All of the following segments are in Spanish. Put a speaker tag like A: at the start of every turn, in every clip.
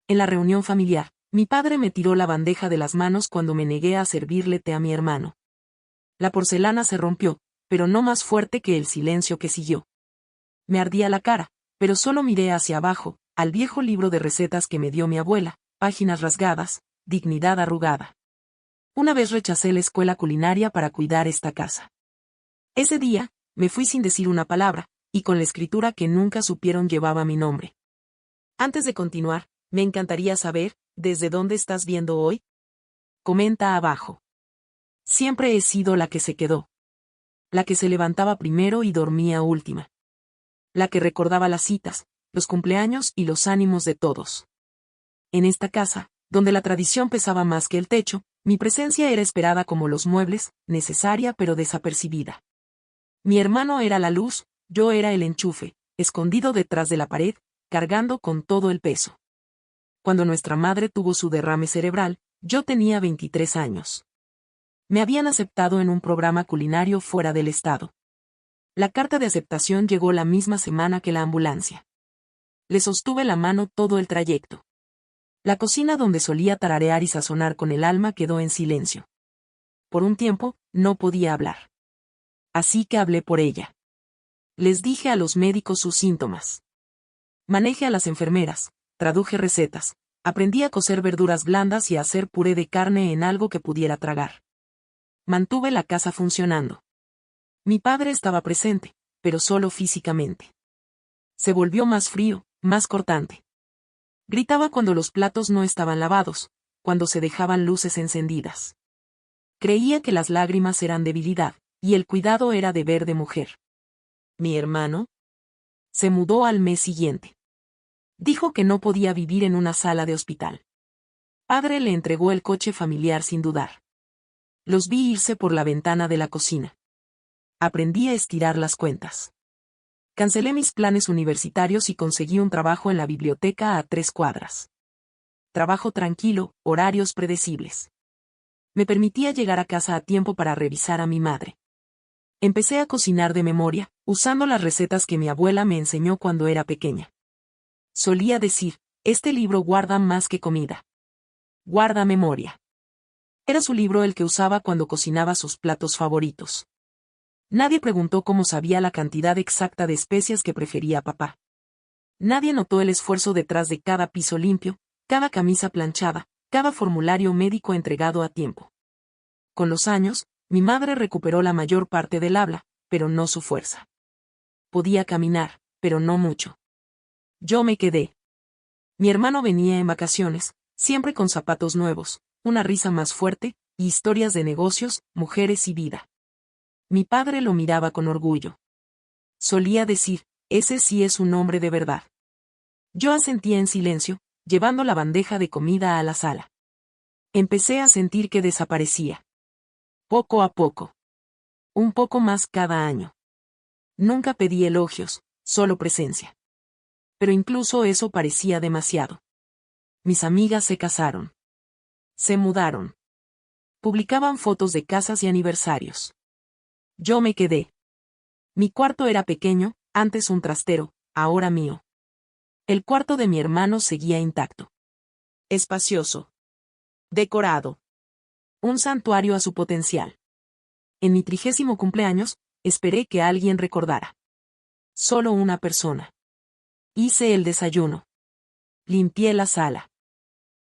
A: En la reunión familiar, mi padre me tiró la bandeja de las manos cuando me negué a servirle té a mi hermano. La porcelana se rompió, pero no más fuerte que el silencio que siguió. Me ardía la cara, pero solo miré hacia abajo, al viejo libro de recetas que me dio mi abuela, páginas rasgadas, dignidad arrugada. Una vez rechacé la escuela culinaria para cuidar esta casa. Ese día, me fui sin decir una palabra, y con la escritura que nunca supieron llevaba mi nombre. Antes de continuar, me encantaría saber, ¿desde dónde estás viendo hoy? Comenta abajo. Siempre he sido la que se quedó. La que se levantaba primero y dormía última. La que recordaba las citas, los cumpleaños y los ánimos de todos. En esta casa, donde la tradición pesaba más que el techo, mi presencia era esperada como los muebles, necesaria pero desapercibida. Mi hermano era la luz, yo era el enchufe, escondido detrás de la pared, cargando con todo el peso. Cuando nuestra madre tuvo su derrame cerebral, yo tenía 23 años. Me habían aceptado en un programa culinario fuera del estado. La carta de aceptación llegó la misma semana que la ambulancia. Le sostuve la mano todo el trayecto. La cocina donde solía tararear y sazonar con el alma quedó en silencio. Por un tiempo, no podía hablar. Así que hablé por ella. Les dije a los médicos sus síntomas. Manejé a las enfermeras, traduje recetas, aprendí a cocer verduras blandas y a hacer puré de carne en algo que pudiera tragar. Mantuve la casa funcionando. Mi padre estaba presente, pero solo físicamente. Se volvió más frío, más cortante. Gritaba cuando los platos no estaban lavados, cuando se dejaban luces encendidas. Creía que las lágrimas eran debilidad, y el cuidado era deber de mujer. Mi hermano se mudó al mes siguiente. Dijo que no podía vivir en una sala de hospital. Padre le entregó el coche familiar sin dudar. Los vi irse por la ventana de la cocina. Aprendí a estirar las cuentas. Cancelé mis planes universitarios y conseguí un trabajo en la biblioteca a 3 cuadras. Trabajo tranquilo, horarios predecibles. Me permitía llegar a casa a tiempo para revisar a mi madre. Empecé a cocinar de memoria, usando las recetas que mi abuela me enseñó cuando era pequeña. Solía decir, este libro guarda más que comida. Guarda memoria. Era su libro el que usaba cuando cocinaba sus platos favoritos. Nadie preguntó cómo sabía la cantidad exacta de especias que prefería papá. Nadie notó el esfuerzo detrás de cada piso limpio, cada camisa planchada, cada formulario médico entregado a tiempo. Con los años, mi madre recuperó la mayor parte del habla, pero no su fuerza. Podía caminar, pero no mucho. Yo me quedé. Mi hermano venía en vacaciones, siempre con zapatos nuevos, una risa más fuerte, y historias de negocios, mujeres y vida. Mi padre lo miraba con orgullo. Solía decir, ese sí es un hombre de verdad. Yo asentía en silencio, llevando la bandeja de comida a la sala. Empecé a sentir que desaparecía. Poco a poco. Un poco más cada año. Nunca pedí elogios, solo presencia. Pero incluso eso parecía demasiado. Mis amigas se casaron. Se mudaron. Publicaban fotos de casas y aniversarios. Yo me quedé. Mi cuarto era pequeño, antes un trastero, ahora mío. El cuarto de mi hermano seguía intacto. Espacioso. Decorado. Un santuario a su potencial. En mi 30º cumpleaños, esperé que alguien recordara. Solo una persona. Hice el desayuno. Limpié la sala.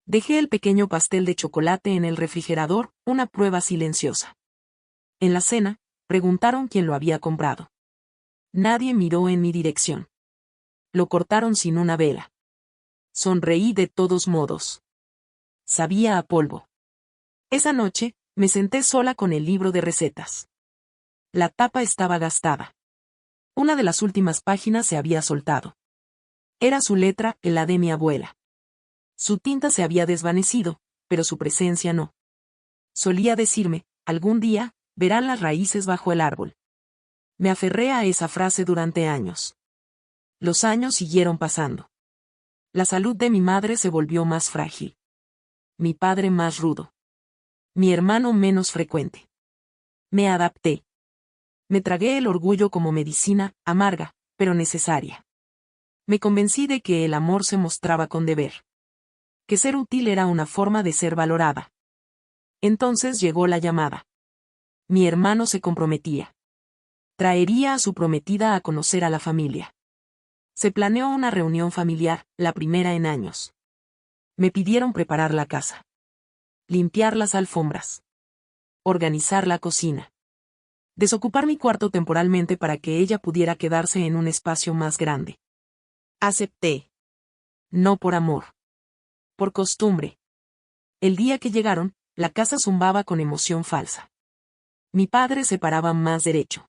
A: Dejé el pequeño pastel de chocolate en el refrigerador, una prueba silenciosa. En la cena, preguntaron quién lo había comprado. Nadie miró en mi dirección. Lo cortaron sin una vela. Sonreí de todos modos. Sabía a polvo. Esa noche, me senté sola con el libro de recetas. La tapa estaba gastada. Una de las últimas páginas se había soltado. Era su letra, la de mi abuela. Su tinta se había desvanecido, pero su presencia no. Solía decirme, algún día, verán las raíces bajo el árbol. Me aferré a esa frase durante años. Los años siguieron pasando. La salud de mi madre se volvió más frágil. Mi padre más rudo. Mi hermano menos frecuente. Me adapté. Me tragué el orgullo como medicina, amarga, pero necesaria. Me convencí de que el amor se mostraba con deber. que ser útil era una forma de ser valorada. Entonces llegó la llamada. Mi hermano se comprometía. Traería a su prometida a conocer a la familia. Se planeó una reunión familiar, la primera en años. Me pidieron preparar la casa. Limpiar las alfombras. Organizar la cocina. Desocupar mi cuarto temporalmente para que ella pudiera quedarse en un espacio más grande. Acepté. No por amor. Por costumbre. El día que llegaron, la casa zumbaba con emoción falsa. Mi padre se paraba más derecho.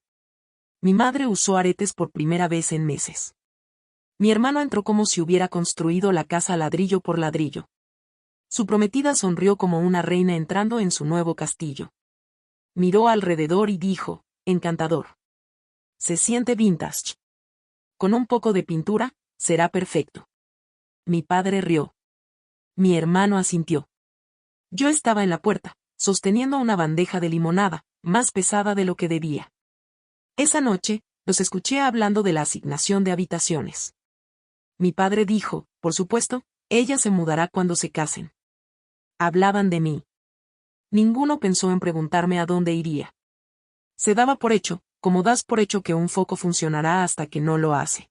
A: Mi madre usó aretes por primera vez en meses. Mi hermano entró como si hubiera construido la casa ladrillo por ladrillo. Su prometida sonrió como una reina entrando en su nuevo castillo. Miró alrededor y dijo, encantador. Se siente vintage. Con un poco de pintura, será perfecto. Mi padre rió. Mi hermano asintió. Yo estaba en la puerta, sosteniendo una bandeja de limonada, más pesada de lo que debía. Esa noche, los escuché hablando de la asignación de habitaciones. Mi padre dijo, por supuesto, ella se mudará cuando se casen. Hablaban de mí. Ninguno pensó en preguntarme a dónde iría. Se daba por hecho, como das por hecho que un foco funcionará hasta que no lo hace.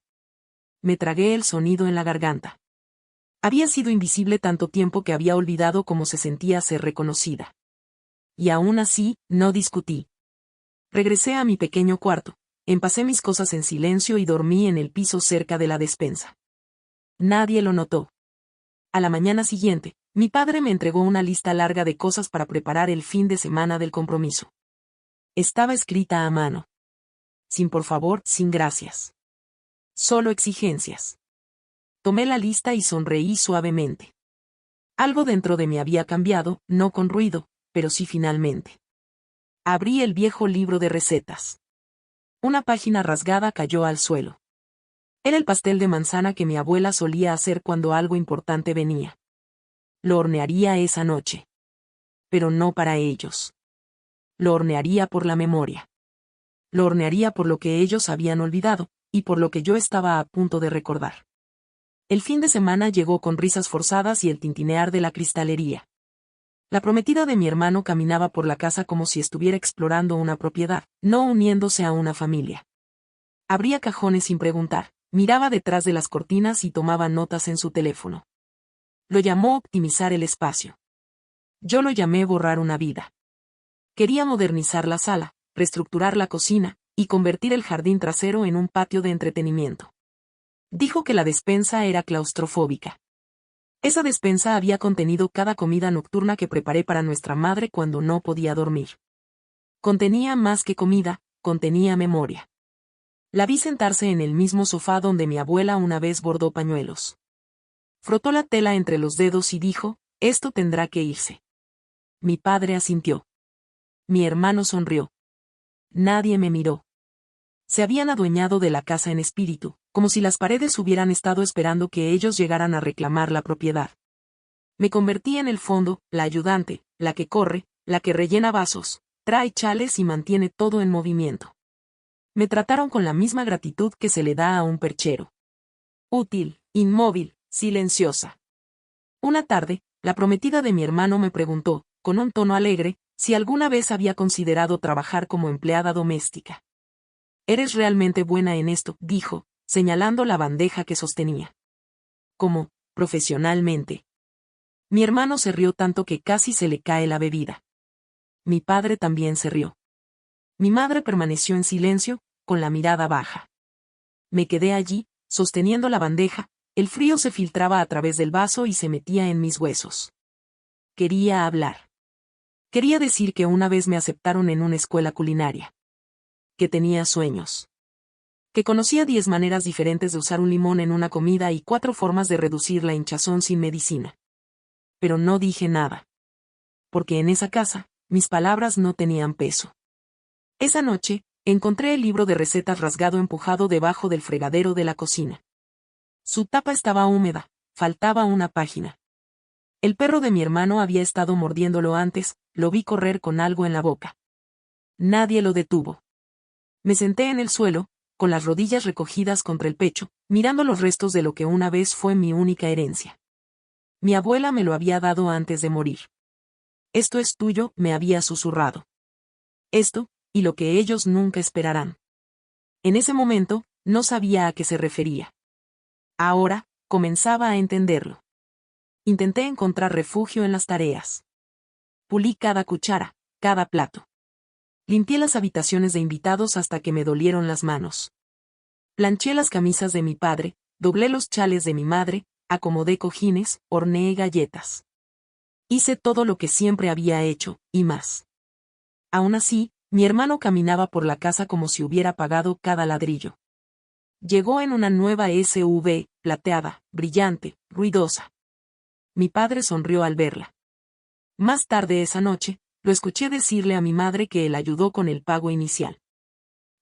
A: Me tragué el sonido en la garganta. Había sido invisible tanto tiempo que había olvidado cómo se sentía ser reconocida. Y aún así, no discutí. Regresé a mi pequeño cuarto, empacé mis cosas en silencio y dormí en el piso cerca de la despensa. Nadie lo notó. A la mañana siguiente, mi padre me entregó una lista larga de cosas para preparar el fin de semana del compromiso. Estaba escrita a mano. Sin por favor, sin gracias. Solo exigencias. Tomé la lista y sonreí suavemente. Algo dentro de mí había cambiado, no con ruido, pero sí finalmente. Abrí el viejo libro de recetas. Una página rasgada cayó al suelo. Era el pastel de manzana que mi abuela solía hacer cuando algo importante venía. Lo hornearía esa noche. Pero no para ellos. Lo hornearía por la memoria. Lo hornearía por lo que ellos habían olvidado, y por lo que yo estaba a punto de recordar. El fin de semana llegó con risas forzadas y el tintinear de la cristalería. La prometida de mi hermano caminaba por la casa como si estuviera explorando una propiedad, no uniéndose a una familia. Abría cajones sin preguntar, miraba detrás de las cortinas y tomaba notas en su teléfono. Lo llamó optimizar el espacio. Yo lo llamé borrar una vida. Quería modernizar la sala, reestructurar la cocina, y convertir el jardín trasero en un patio de entretenimiento. Dijo que la despensa era claustrofóbica. Esa despensa había contenido cada comida nocturna que preparé para nuestra madre cuando no podía dormir. Contenía más que comida, contenía memoria. La vi sentarse en el mismo sofá donde mi abuela una vez bordó pañuelos. Frotó la tela entre los dedos y dijo, esto tendrá que irse. Mi padre asintió. Mi hermano sonrió. Nadie me miró. Se habían adueñado de la casa en espíritu, como si las paredes hubieran estado esperando que ellos llegaran a reclamar la propiedad. Me convertí en el fondo, la ayudante, la que corre, la que rellena vasos, trae chales y mantiene todo en movimiento. Me trataron con la misma gratitud que se le da a un perchero. Útil, inmóvil, silenciosa. Una tarde, la prometida de mi hermano me preguntó, con un tono alegre, si alguna vez había considerado trabajar como empleada doméstica. Eres realmente buena en esto, dijo, señalando la bandeja que sostenía. ¿Cómo, profesionalmente? Mi hermano se rió tanto que casi se le cae la bebida. Mi padre también se rió. Mi madre permaneció en silencio, con la mirada baja. Me quedé allí, sosteniendo la bandeja, el frío se filtraba a través del vaso y se metía en mis huesos. Quería hablar. Quería decir que una vez me aceptaron en una escuela culinaria. Que tenía sueños. Que conocía 10 maneras diferentes de usar un limón en una comida y 4 formas de reducir la hinchazón sin medicina. Pero no dije nada. Porque en esa casa, mis palabras no tenían peso. Esa noche, encontré el libro de recetas rasgado empujado debajo del fregadero de la cocina. Su tapa estaba húmeda, faltaba una página. El perro de mi hermano había estado mordiéndolo antes, lo vi correr con algo en la boca. Nadie lo detuvo. Me senté en el suelo, con las rodillas recogidas contra el pecho, mirando los restos de lo que una vez fue mi única herencia. Mi abuela me lo había dado antes de morir. Esto es tuyo, me había susurrado. Esto, y lo que ellos nunca esperarán. En ese momento, no sabía a qué se refería. Ahora, comenzaba a entenderlo. Intenté encontrar refugio en las tareas. Pulí cada cuchara, cada plato. Limpié las habitaciones de invitados hasta que me dolieron las manos. Planché las camisas de mi padre, doblé los chales de mi madre, acomodé cojines, horneé galletas. Hice todo lo que siempre había hecho, y más. Aún así, mi hermano caminaba por la casa como si hubiera pagado cada ladrillo. Llegó en una nueva SUV, plateada, brillante, ruidosa. Mi padre sonrió al verla. Más tarde esa noche, lo escuché decirle a mi madre que él ayudó con el pago inicial.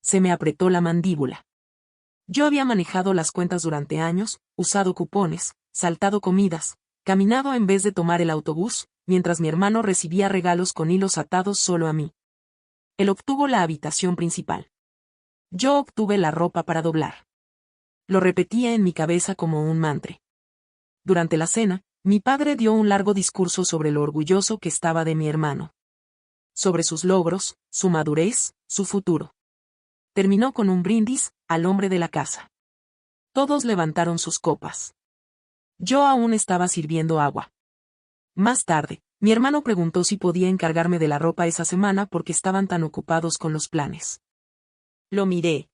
A: Se me apretó la mandíbula. Yo había manejado las cuentas durante años, usado cupones, saltado comidas, caminado en vez de tomar el autobús, mientras mi hermano recibía regalos con hilos atados solo a mí. Él obtuvo la habitación principal. Yo obtuve la ropa para doblar. Lo repetía en mi cabeza como un mantra. Durante la cena, mi padre dio un largo discurso sobre lo orgulloso que estaba de mi hermano. Sobre sus logros, su madurez, su futuro. Terminó con un brindis al hombre de la casa. Todos levantaron sus copas. Yo aún estaba sirviendo agua. Más tarde, mi hermano preguntó si podía encargarme de la ropa esa semana porque estaban tan ocupados con los planes. Lo miré.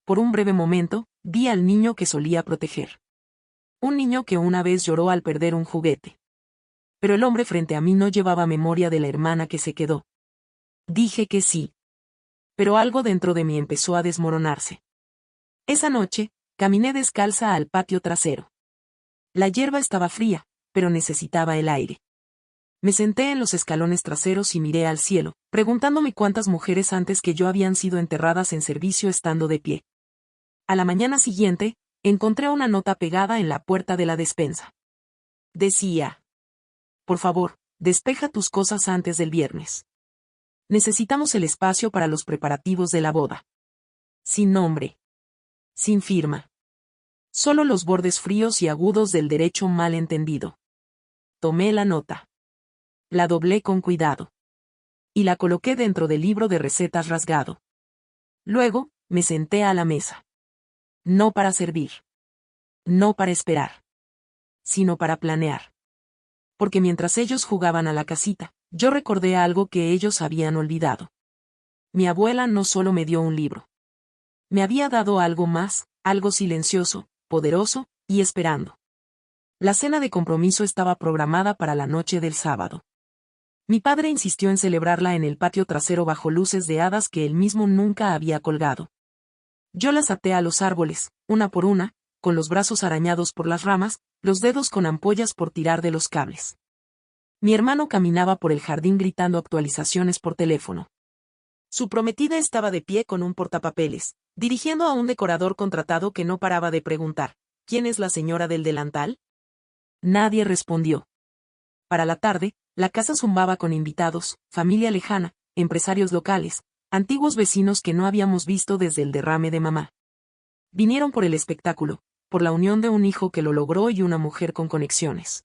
A: Por un breve momento, vi al niño que solía proteger. Un niño que una vez lloró al perder un juguete. Pero el hombre frente a mí no llevaba memoria de la hermana que se quedó. Dije que sí. Pero algo dentro de mí empezó a desmoronarse. Esa noche, caminé descalza al patio trasero. La hierba estaba fría, pero necesitaba el aire. Me senté en los escalones traseros y miré al cielo, preguntándome cuántas mujeres antes que yo habían sido enterradas en servicio estando de pie. A la mañana siguiente, encontré una nota pegada en la puerta de la despensa. Decía: por favor, despeja tus cosas antes del viernes. Necesitamos el espacio para los preparativos de la boda. Sin nombre. Sin firma. Solo los bordes fríos y agudos del derecho mal entendido. Tomé la nota. La doblé con cuidado. Y la coloqué dentro del libro de recetas rasgado. Luego, me senté a la mesa. No para servir. No para esperar. Sino para planear. Porque mientras ellos jugaban a la casita, yo recordé algo que ellos habían olvidado. Mi abuela no solo me dio un libro. Me había dado algo más, algo silencioso, poderoso, y esperando. La cena de compromiso estaba programada para la noche del sábado. Mi padre insistió en celebrarla en el patio trasero bajo luces de hadas que él mismo nunca había colgado. Yo las até a los árboles, una por una, con los brazos arañados por las ramas, los dedos con ampollas por tirar de los cables. Mi hermano caminaba por el jardín gritando actualizaciones por teléfono. Su prometida estaba de pie con un portapapeles, dirigiendo a un decorador contratado que no paraba de preguntar: ¿quién es la señora del delantal? Nadie respondió. Para la tarde, la casa zumbaba con invitados, familia lejana, empresarios locales, antiguos vecinos que no habíamos visto desde el derrame de mamá. Vinieron por el espectáculo, por la unión de un hijo que lo logró y una mujer con conexiones.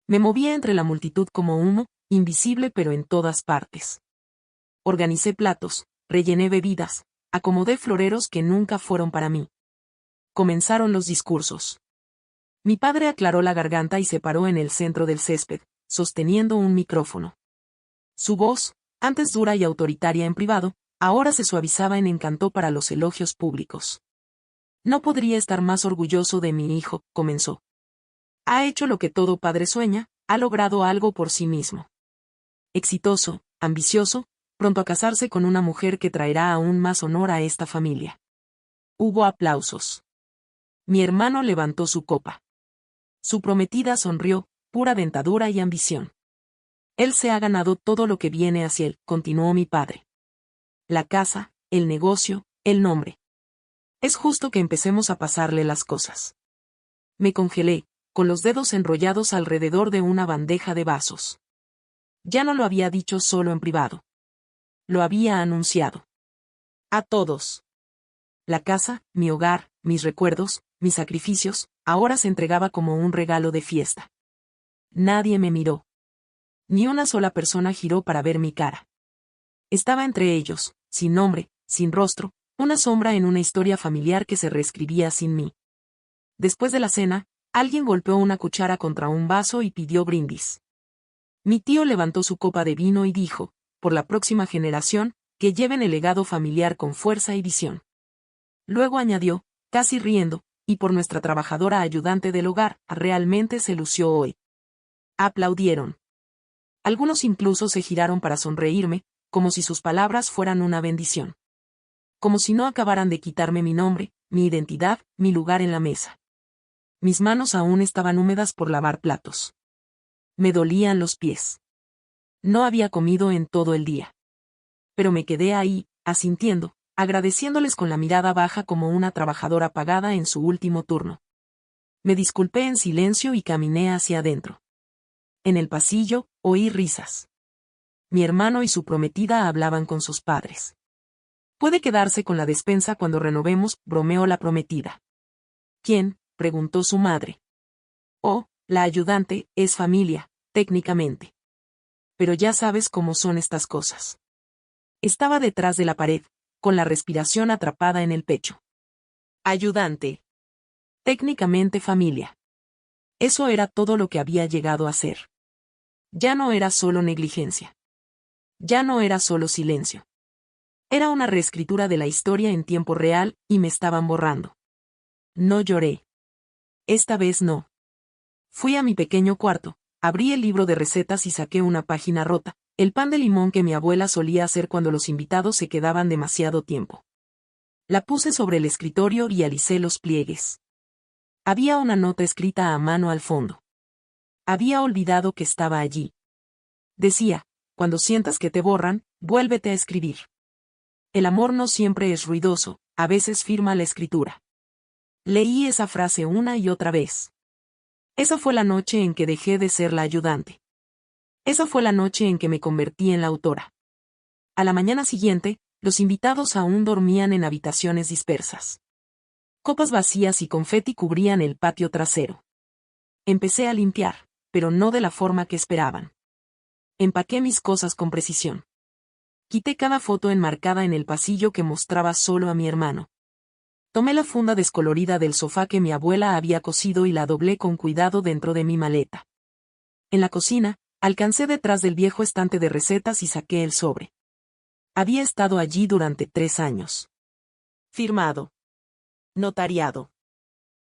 A: Me movía entre la multitud como humo, invisible pero en todas partes. Organicé platos, rellené bebidas, acomodé floreros que nunca fueron para mí. Comenzaron los discursos. Mi padre aclaró la garganta y se paró en el centro del césped, sosteniendo un micrófono. Su voz, antes dura y autoritaria en privado, ahora se suavizaba en encanto para los elogios públicos. No podría estar más orgulloso de mi hijo, comenzó. Ha hecho lo que todo padre sueña, ha logrado algo por sí mismo. Exitoso, ambicioso, pronto a casarse con una mujer que traerá aún más honor a esta familia. Hubo aplausos. Mi hermano levantó su copa. Su prometida sonrió, pura dentadura y ambición. Él se ha ganado todo lo que viene hacia él, continuó mi padre. La casa, el negocio, el nombre. Es justo que empecemos a pasarle las cosas. Me congelé, con los dedos enrollados alrededor de una bandeja de vasos. Ya no lo había dicho solo en privado. Lo había anunciado. A todos. La casa, mi hogar, mis recuerdos, mis sacrificios, ahora se entregaba como un regalo de fiesta. Nadie me miró. Ni una sola persona giró para ver mi cara. Estaba entre ellos, sin nombre, sin rostro, una sombra en una historia familiar que se reescribía sin mí. Después de la cena, alguien golpeó una cuchara contra un vaso y pidió brindis. Mi tío levantó su copa de vino y dijo, por la próxima generación, que lleven el legado familiar con fuerza y visión. Luego añadió, casi riendo, y por nuestra trabajadora ayudante del hogar, realmente se lució hoy. Aplaudieron. Algunos incluso se giraron para sonreírme, como si sus palabras fueran una bendición. Como si no acabaran de quitarme mi nombre, mi identidad, mi lugar en la mesa. Mis manos aún estaban húmedas por lavar platos. Me dolían los pies. No había comido en todo el día. Pero me quedé ahí, asintiendo, agradeciéndoles con la mirada baja como una trabajadora pagada en su último turno. Me disculpé en silencio y caminé hacia adentro. En el pasillo, oí risas. Mi hermano y su prometida hablaban con sus padres. Puede quedarse con la despensa cuando renovemos, bromeó la prometida. ¿Quién?, preguntó su madre. Oh, la ayudante, es familia, técnicamente. Pero ya sabes cómo son estas cosas. Estaba detrás de la pared, con la respiración atrapada en el pecho. Ayudante. Técnicamente familia. Eso era todo lo que había llegado a ser. Ya no era solo negligencia. Ya no era solo silencio. Era una reescritura de la historia en tiempo real, y me estaban borrando. No lloré. Esta vez no. Fui a mi pequeño cuarto, abrí el libro de recetas y saqué una página rota, el pan de limón que mi abuela solía hacer cuando los invitados se quedaban demasiado tiempo. La puse sobre el escritorio y alicé los pliegues. Había una nota escrita a mano al fondo. Había olvidado que estaba allí. Decía, cuando sientas que te borran, vuélvete a escribir. El amor no siempre es ruidoso, a veces firma la escritura. Leí esa frase una y otra vez. Esa fue la noche en que dejé de ser la ayudante. Esa fue la noche en que me convertí en la autora. A la mañana siguiente, los invitados aún dormían en habitaciones dispersas. Copas vacías y confeti cubrían el patio trasero. Empecé a limpiar, pero no de la forma que esperaban. Empaqué mis cosas con precisión. Quité cada foto enmarcada en el pasillo que mostraba solo a mi hermano. Tomé la funda descolorida del sofá que mi abuela había cosido y la doblé con cuidado dentro de mi maleta. En la cocina, alcancé detrás del viejo estante de recetas y saqué el sobre. Había estado allí durante 3 años. Firmado. Notariado.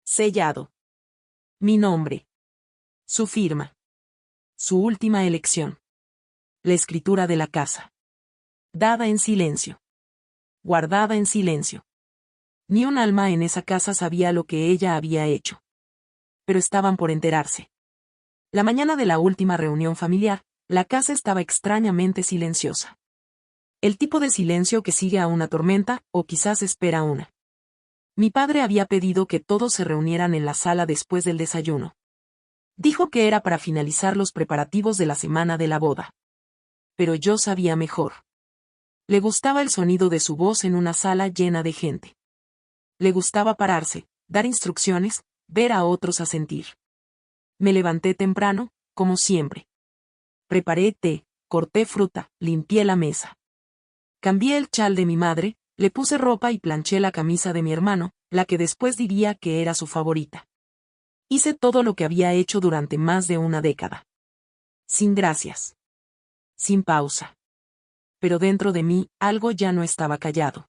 A: Sellado. Mi nombre. Su firma. Su última elección. La escritura de la casa. Dada en silencio. Guardada en silencio. Ni un alma en esa casa sabía lo que ella había hecho. Pero estaban por enterarse. La mañana de la última reunión familiar, la casa estaba extrañamente silenciosa. El tipo de silencio que sigue a una tormenta, o quizás espera una. Mi padre había pedido que todos se reunieran en la sala después del desayuno. Dijo que era para finalizar los preparativos de la semana de la boda. Pero yo sabía mejor. Le gustaba el sonido de su voz en una sala llena de gente. Le gustaba pararse, dar instrucciones, ver a otros asentir. Me levanté temprano, como siempre. Preparé té, corté fruta, limpié la mesa. Cambié el chal de mi madre, le puse ropa y planché la camisa de mi hermano, la que después diría que era su favorita. Hice todo lo que había hecho durante más de una década. Sin gracias. Sin pausa. Pero dentro de mí, algo ya no estaba callado.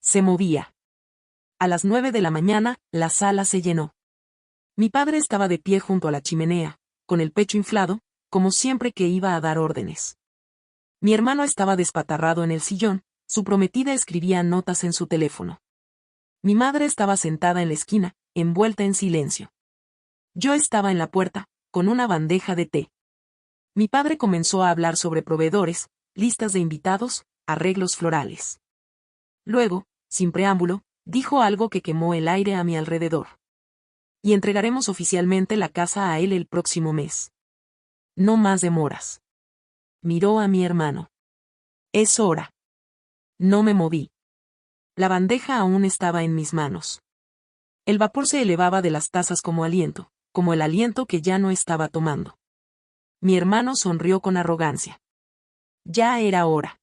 A: Se movía. A las 9 de la mañana, la sala se llenó. Mi padre estaba de pie junto a la chimenea, con el pecho inflado, como siempre que iba a dar órdenes. Mi hermano estaba despatarrado en el sillón, su prometida escribía notas en su teléfono. Mi madre estaba sentada en la esquina, envuelta en silencio. Yo estaba en la puerta, con una bandeja de té. Mi padre comenzó a hablar sobre proveedores, listas de invitados, arreglos florales. Luego, sin preámbulo, dijo algo que quemó el aire a mi alrededor. Y entregaremos oficialmente la casa a él el próximo mes. No más demoras. Miró a mi hermano. Es hora. No me moví. La bandeja aún estaba en mis manos. El vapor se elevaba de las tazas como aliento, como el aliento que ya no estaba tomando. Mi hermano sonrió con arrogancia. Ya era hora.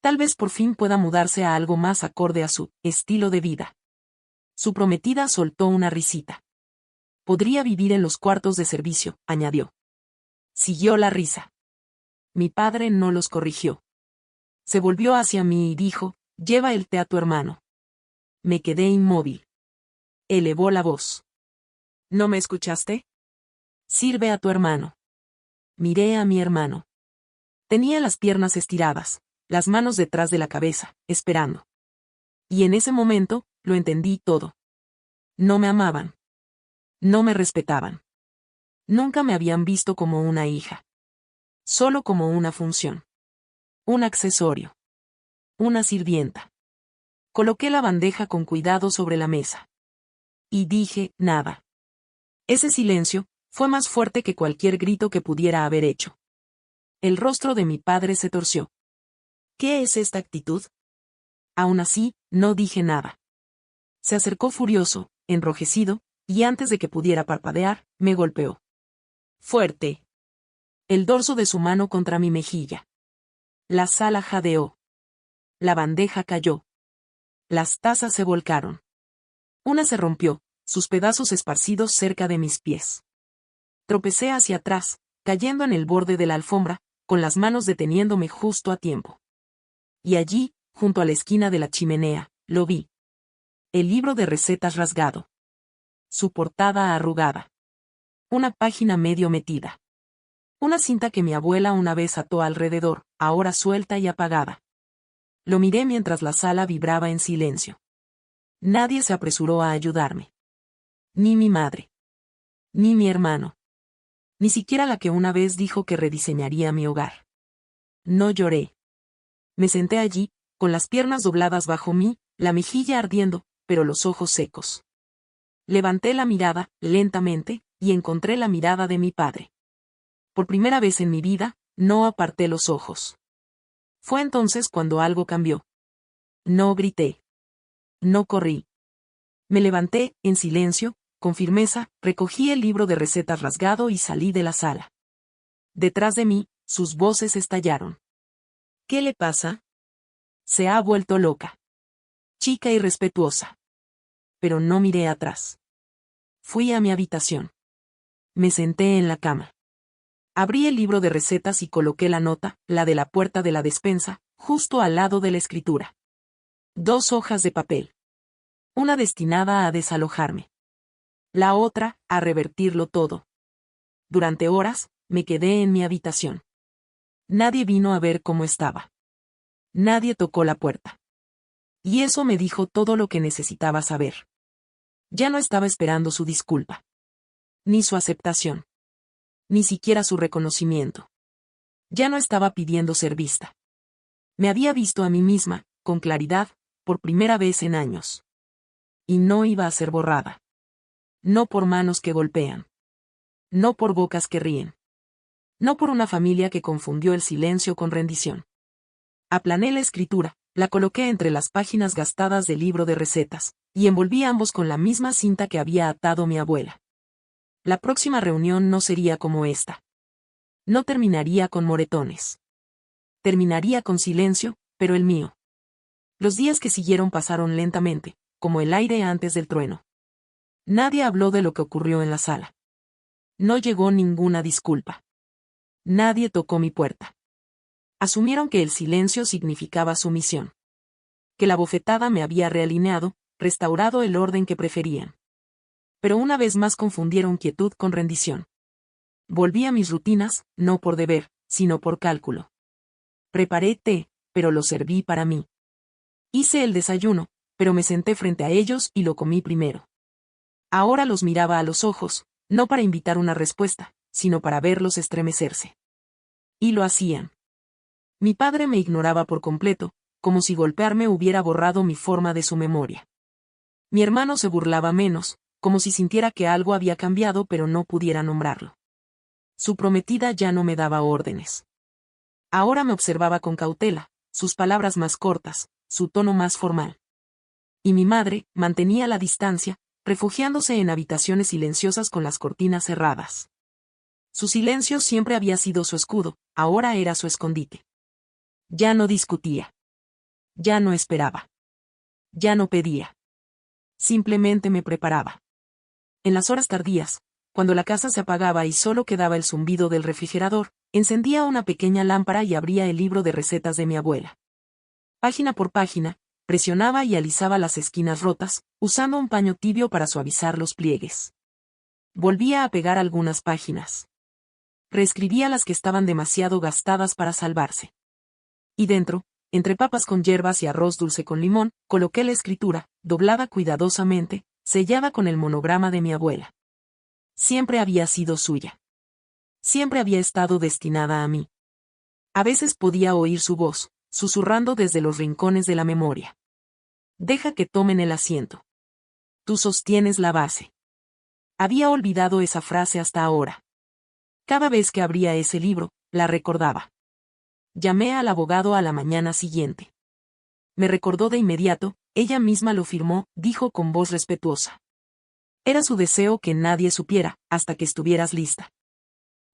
A: Tal vez por fin pueda mudarse a algo más acorde a su estilo de vida. Su prometida soltó una risita. Podría vivir en los cuartos de servicio, añadió. Siguió la risa. Mi padre no los corrigió. Se volvió hacia mí y dijo, lleva el té a tu hermano. Me quedé inmóvil. Elevó la voz. ¿No me escuchaste? Sirve a tu hermano. Miré a mi hermano. Tenía las piernas estiradas, las manos detrás de la cabeza, esperando. Y en ese momento, lo entendí todo. No me amaban. No me respetaban. Nunca me habían visto como una hija. Solo como una función. Un accesorio. Una sirvienta. Coloqué la bandeja con cuidado sobre la mesa. Y dije, nada. Ese silencio fue más fuerte que cualquier grito que pudiera haber hecho. El rostro de mi padre se torció. ¿Qué es esta actitud? Aún así, no dije nada. Se acercó furioso, enrojecido, y antes de que pudiera parpadear, me golpeó. Fuerte. El dorso de su mano contra mi mejilla. La sala jadeó. La bandeja cayó. Las tazas se volcaron. Una se rompió, sus pedazos esparcidos cerca de mis pies. Tropecé hacia atrás, cayendo en el borde de la alfombra, con las manos deteniéndome justo a tiempo. Y allí, junto a la esquina de la chimenea, lo vi. El libro de recetas rasgado. Su portada arrugada. Una página medio metida. Una cinta que mi abuela una vez ató alrededor, ahora suelta y apagada. Lo miré mientras la sala vibraba en silencio. Nadie se apresuró a ayudarme. Ni mi madre. Ni mi hermano. Ni siquiera la que una vez dijo que rediseñaría mi hogar. No lloré. Me senté allí, con las piernas dobladas bajo mí, la mejilla ardiendo, pero los ojos secos. Levanté la mirada, lentamente, y encontré la mirada de mi padre. Por primera vez en mi vida, no aparté los ojos. Fue entonces cuando algo cambió. No grité. No corrí. Me levanté, en silencio, con firmeza, recogí el libro de recetas rasgado y salí de la sala. Detrás de mí, sus voces estallaron. ¿Qué le pasa? Se ha vuelto loca. Chica irrespetuosa. Pero no miré atrás. Fui a mi habitación. Me senté en la cama. Abrí el libro de recetas y coloqué la nota, la de la puerta de la despensa, justo al lado de la escritura. 2 hojas de papel. Una destinada a desalojarme. La otra, a revertirlo todo. Durante horas, me quedé en mi habitación. Nadie vino a ver cómo estaba. Nadie tocó la puerta. Y eso me dijo todo lo que necesitaba saber. Ya no estaba esperando su disculpa. Ni su aceptación. Ni siquiera su reconocimiento. Ya no estaba pidiendo ser vista. Me había visto a mí misma, con claridad, por primera vez en años. Y no iba a ser borrada. No por manos que golpean. No por bocas que ríen. No por una familia que confundió el silencio con rendición. Aplané la escritura, la coloqué entre las páginas gastadas del libro de recetas, y envolví ambos con la misma cinta que había atado mi abuela. La próxima reunión no sería como esta. No terminaría con moretones. Terminaría con silencio, pero el mío. Los días que siguieron pasaron lentamente, como el aire antes del trueno. Nadie habló de lo que ocurrió en la sala. No llegó ninguna disculpa. Nadie tocó mi puerta. Asumieron que el silencio significaba sumisión. Que la bofetada me había realineado, restaurado el orden que preferían. Pero una vez más confundieron quietud con rendición. Volví a mis rutinas, no por deber, sino por cálculo. Preparé té, pero lo serví para mí. Hice el desayuno, pero me senté frente a ellos y lo comí primero. Ahora los miraba a los ojos, no para invitar una respuesta, sino para verlos estremecerse. Y lo hacían. Mi padre me ignoraba por completo, como si golpearme hubiera borrado mi forma de su memoria. Mi hermano se burlaba menos, como si sintiera que algo había cambiado pero no pudiera nombrarlo. Su prometida ya no me daba órdenes. Ahora me observaba con cautela, sus palabras más cortas, su tono más formal. Y mi madre mantenía la distancia, refugiándose en habitaciones silenciosas con las cortinas cerradas. Su silencio siempre había sido su escudo, ahora era su escondite. Ya no discutía. Ya no esperaba. Ya no pedía. Simplemente me preparaba. En las horas tardías, cuando la casa se apagaba y solo quedaba el zumbido del refrigerador, encendía una pequeña lámpara y abría el libro de recetas de mi abuela. Página por página, presionaba y alisaba las esquinas rotas, usando un paño tibio para suavizar los pliegues. Volvía a pegar algunas páginas. Reescribía las que estaban demasiado gastadas para salvarse. Y dentro, entre papas con hierbas y arroz dulce con limón, coloqué la escritura, doblada cuidadosamente, sellada con el monograma de mi abuela. Siempre había sido suya. Siempre había estado destinada a mí. A veces podía oír su voz, susurrando desde los rincones de la memoria. Deja que tomen el asiento. Tú sostienes la base. Había olvidado esa frase hasta ahora. Cada vez que abría ese libro, la recordaba. Llamé al abogado a la mañana siguiente. Me recordó de inmediato, ella misma lo firmó, dijo con voz respetuosa. Era su deseo que nadie supiera, hasta que estuvieras lista.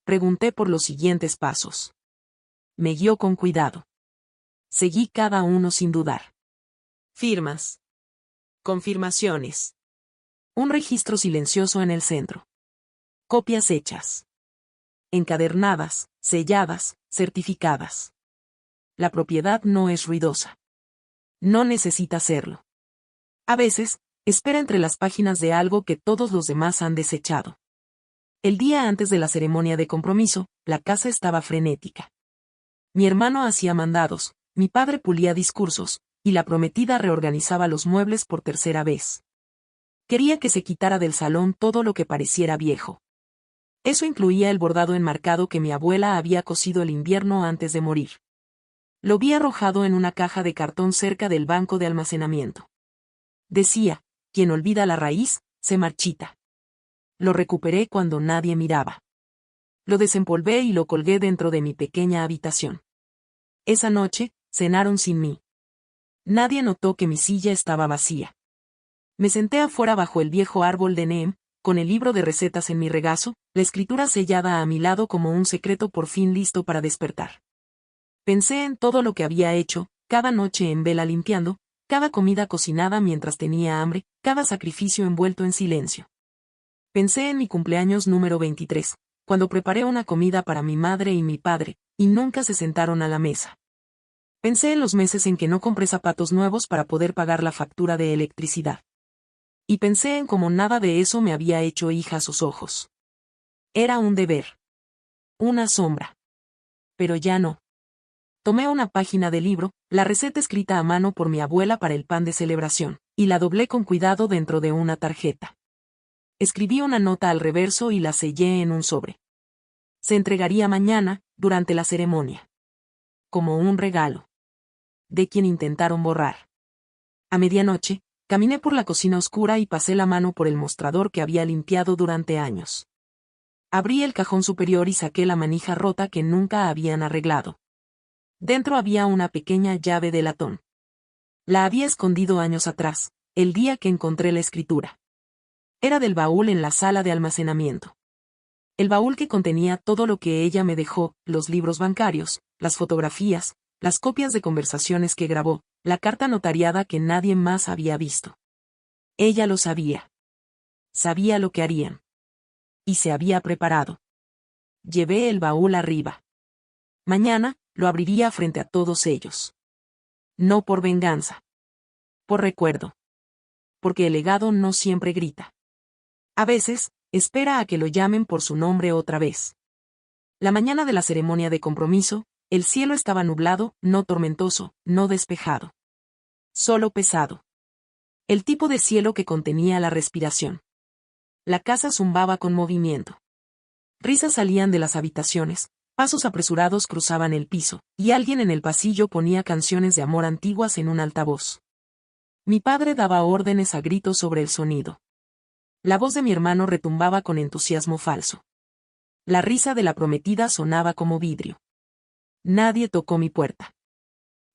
A: Pregunté por los siguientes pasos. Me guió con cuidado. Seguí cada uno sin dudar. Firmas. Confirmaciones. Un registro silencioso en el centro. Copias hechas. Encadernadas, selladas, certificadas. La propiedad no es ruidosa. No necesita serlo. A veces, espera entre las páginas de algo que todos los demás han desechado. El día antes de la ceremonia de compromiso, la casa estaba frenética. Mi hermano hacía mandados, mi padre pulía discursos, y la prometida reorganizaba los muebles por tercera vez. Quería que se quitara del salón todo lo que pareciera viejo. Eso incluía el bordado enmarcado que mi abuela había cosido el invierno antes de morir. Lo vi arrojado en una caja de cartón cerca del banco de almacenamiento. Decía, quien olvida la raíz, se marchita. Lo recuperé cuando nadie miraba. Lo desempolvé y lo colgué dentro de mi pequeña habitación. Esa noche, cenaron sin mí. Nadie notó que mi silla estaba vacía. Me senté afuera bajo el viejo árbol de Neem, con el libro de recetas en mi regazo, la escritura sellada a mi lado como un secreto por fin listo para despertar. Pensé en todo lo que había hecho, cada noche en vela limpiando, cada comida cocinada mientras tenía hambre, cada sacrificio envuelto en silencio. Pensé en mi cumpleaños número 23, cuando preparé una comida para mi madre y mi padre, y nunca se sentaron a la mesa. Pensé en los meses en que no compré zapatos nuevos para poder pagar la factura de electricidad. Y pensé en cómo nada de eso me había hecho hija a sus ojos. Era un deber. Una sombra. Pero ya no. Tomé una página del libro, la receta escrita a mano por mi abuela para el pan de celebración, y la doblé con cuidado dentro de una tarjeta. Escribí una nota al reverso y la sellé en un sobre. Se entregaría mañana, durante la ceremonia. Como un regalo. De quien intentaron borrar. A medianoche, caminé por la cocina oscura y pasé la mano por el mostrador que había limpiado durante años. Abrí el cajón superior y saqué la manija rota que nunca habían arreglado. Dentro había una pequeña llave de latón. La había escondido años atrás, el día que encontré la escritura. Era del baúl en la sala de almacenamiento. El baúl que contenía todo lo que ella me dejó, los libros bancarios, las fotografías, las copias de conversaciones que grabó, la carta notariada que nadie más había visto. Ella lo sabía. Sabía lo que harían. Y se había preparado. Llevé el baúl arriba. Mañana, lo abriría frente a todos ellos. No por venganza. Por recuerdo. Porque el legado no siempre grita. A veces, espera a que lo llamen por su nombre otra vez. La mañana de la ceremonia de compromiso, el cielo estaba nublado, no tormentoso, no despejado. Solo pesado. El tipo de cielo que contenía la respiración. La casa zumbaba con movimiento. Risas salían de las habitaciones, pasos apresurados cruzaban el piso, y alguien en el pasillo ponía canciones de amor antiguas en un altavoz. Mi padre daba órdenes a gritos sobre el sonido. La voz de mi hermano retumbaba con entusiasmo falso. La risa de la prometida sonaba como vidrio. Nadie tocó mi puerta.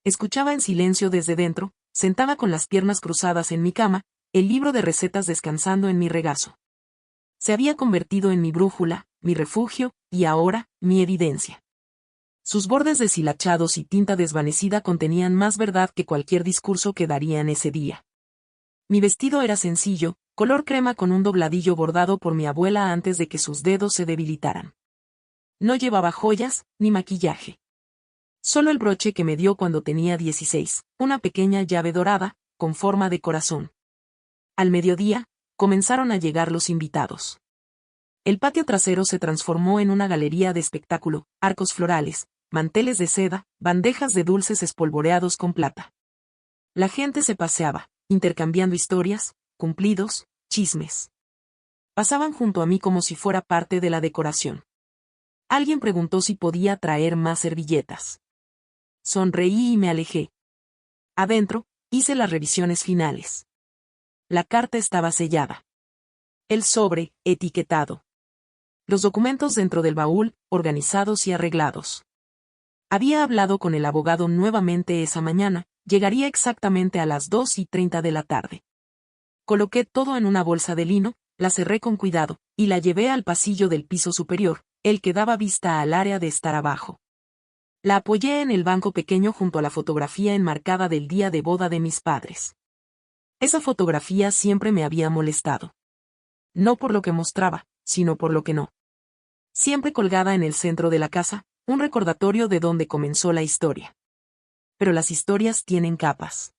A: Escuchaba en silencio desde dentro, sentada con las piernas cruzadas en mi cama, el libro de recetas descansando en mi regazo. Se había convertido en mi brújula, mi refugio, y ahora, mi evidencia. Sus bordes deshilachados y tinta desvanecida contenían más verdad que cualquier discurso que daría en ese día. Mi vestido era sencillo, color crema con un dobladillo bordado por mi abuela antes de que sus dedos se debilitaran. No llevaba joyas, ni maquillaje. Solo el broche que me dio cuando tenía 16, una pequeña llave dorada, con forma de corazón. Al mediodía, comenzaron a llegar los invitados. El patio trasero se transformó en una galería de espectáculo, arcos florales, manteles de seda, bandejas de dulces espolvoreados con plata. La gente se paseaba, intercambiando historias, cumplidos, chismes. Pasaban junto a mí como si fuera parte de la decoración. Alguien preguntó si podía traer más servilletas. Sonreí y me alejé. Adentro, hice las revisiones finales. La carta estaba sellada. El sobre, etiquetado. Los documentos dentro del baúl, organizados y arreglados. Había hablado con el abogado nuevamente esa mañana, llegaría exactamente a las 2:30 de la tarde. Coloqué todo en una bolsa de lino, la cerré con cuidado, y la llevé al pasillo del piso superior, el que daba vista al área de estar abajo. La apoyé en el banco pequeño junto a la fotografía enmarcada del día de boda de mis padres. Esa fotografía siempre me había molestado. No por lo que mostraba, sino por lo que no. Siempre colgada en el centro de la casa, un recordatorio de dónde comenzó la historia. Pero las historias tienen capas.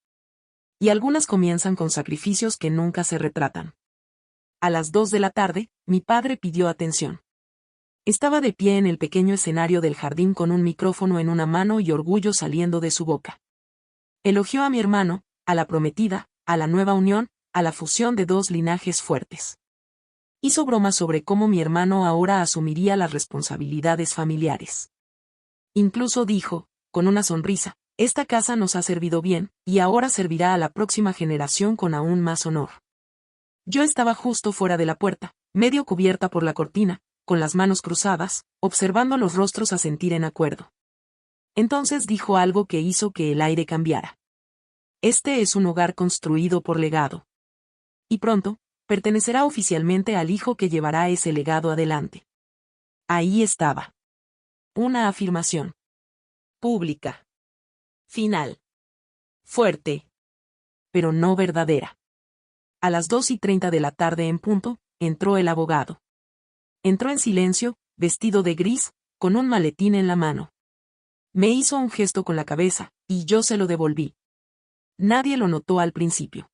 A: Y algunas comienzan con sacrificios que nunca se retratan. A las 2 de la tarde, mi padre pidió atención. Estaba de pie en el pequeño escenario del jardín con un micrófono en una mano y orgullo saliendo de su boca. Elogió a mi hermano, a la prometida, a la nueva unión, a la fusión de dos linajes fuertes. Hizo bromas sobre cómo mi hermano ahora asumiría las responsabilidades familiares. Incluso dijo, con una sonrisa, esta casa nos ha servido bien, y ahora servirá a la próxima generación con aún más honor. Yo estaba justo fuera de la puerta, medio cubierta por la cortina, con las manos cruzadas, observando los rostros asentir en acuerdo. Entonces dijo algo que hizo que el aire cambiara. Este es un hogar construido por legado. Y pronto, pertenecerá oficialmente al hijo que llevará ese legado adelante. Ahí estaba. Una afirmación. Pública. Final. Fuerte. Pero no verdadera. A las 2:30 de la tarde en punto, entró el abogado. Entró en silencio, vestido de gris, con un maletín en la mano. Me hizo un gesto con la cabeza, y yo se lo devolví. Nadie lo notó al principio.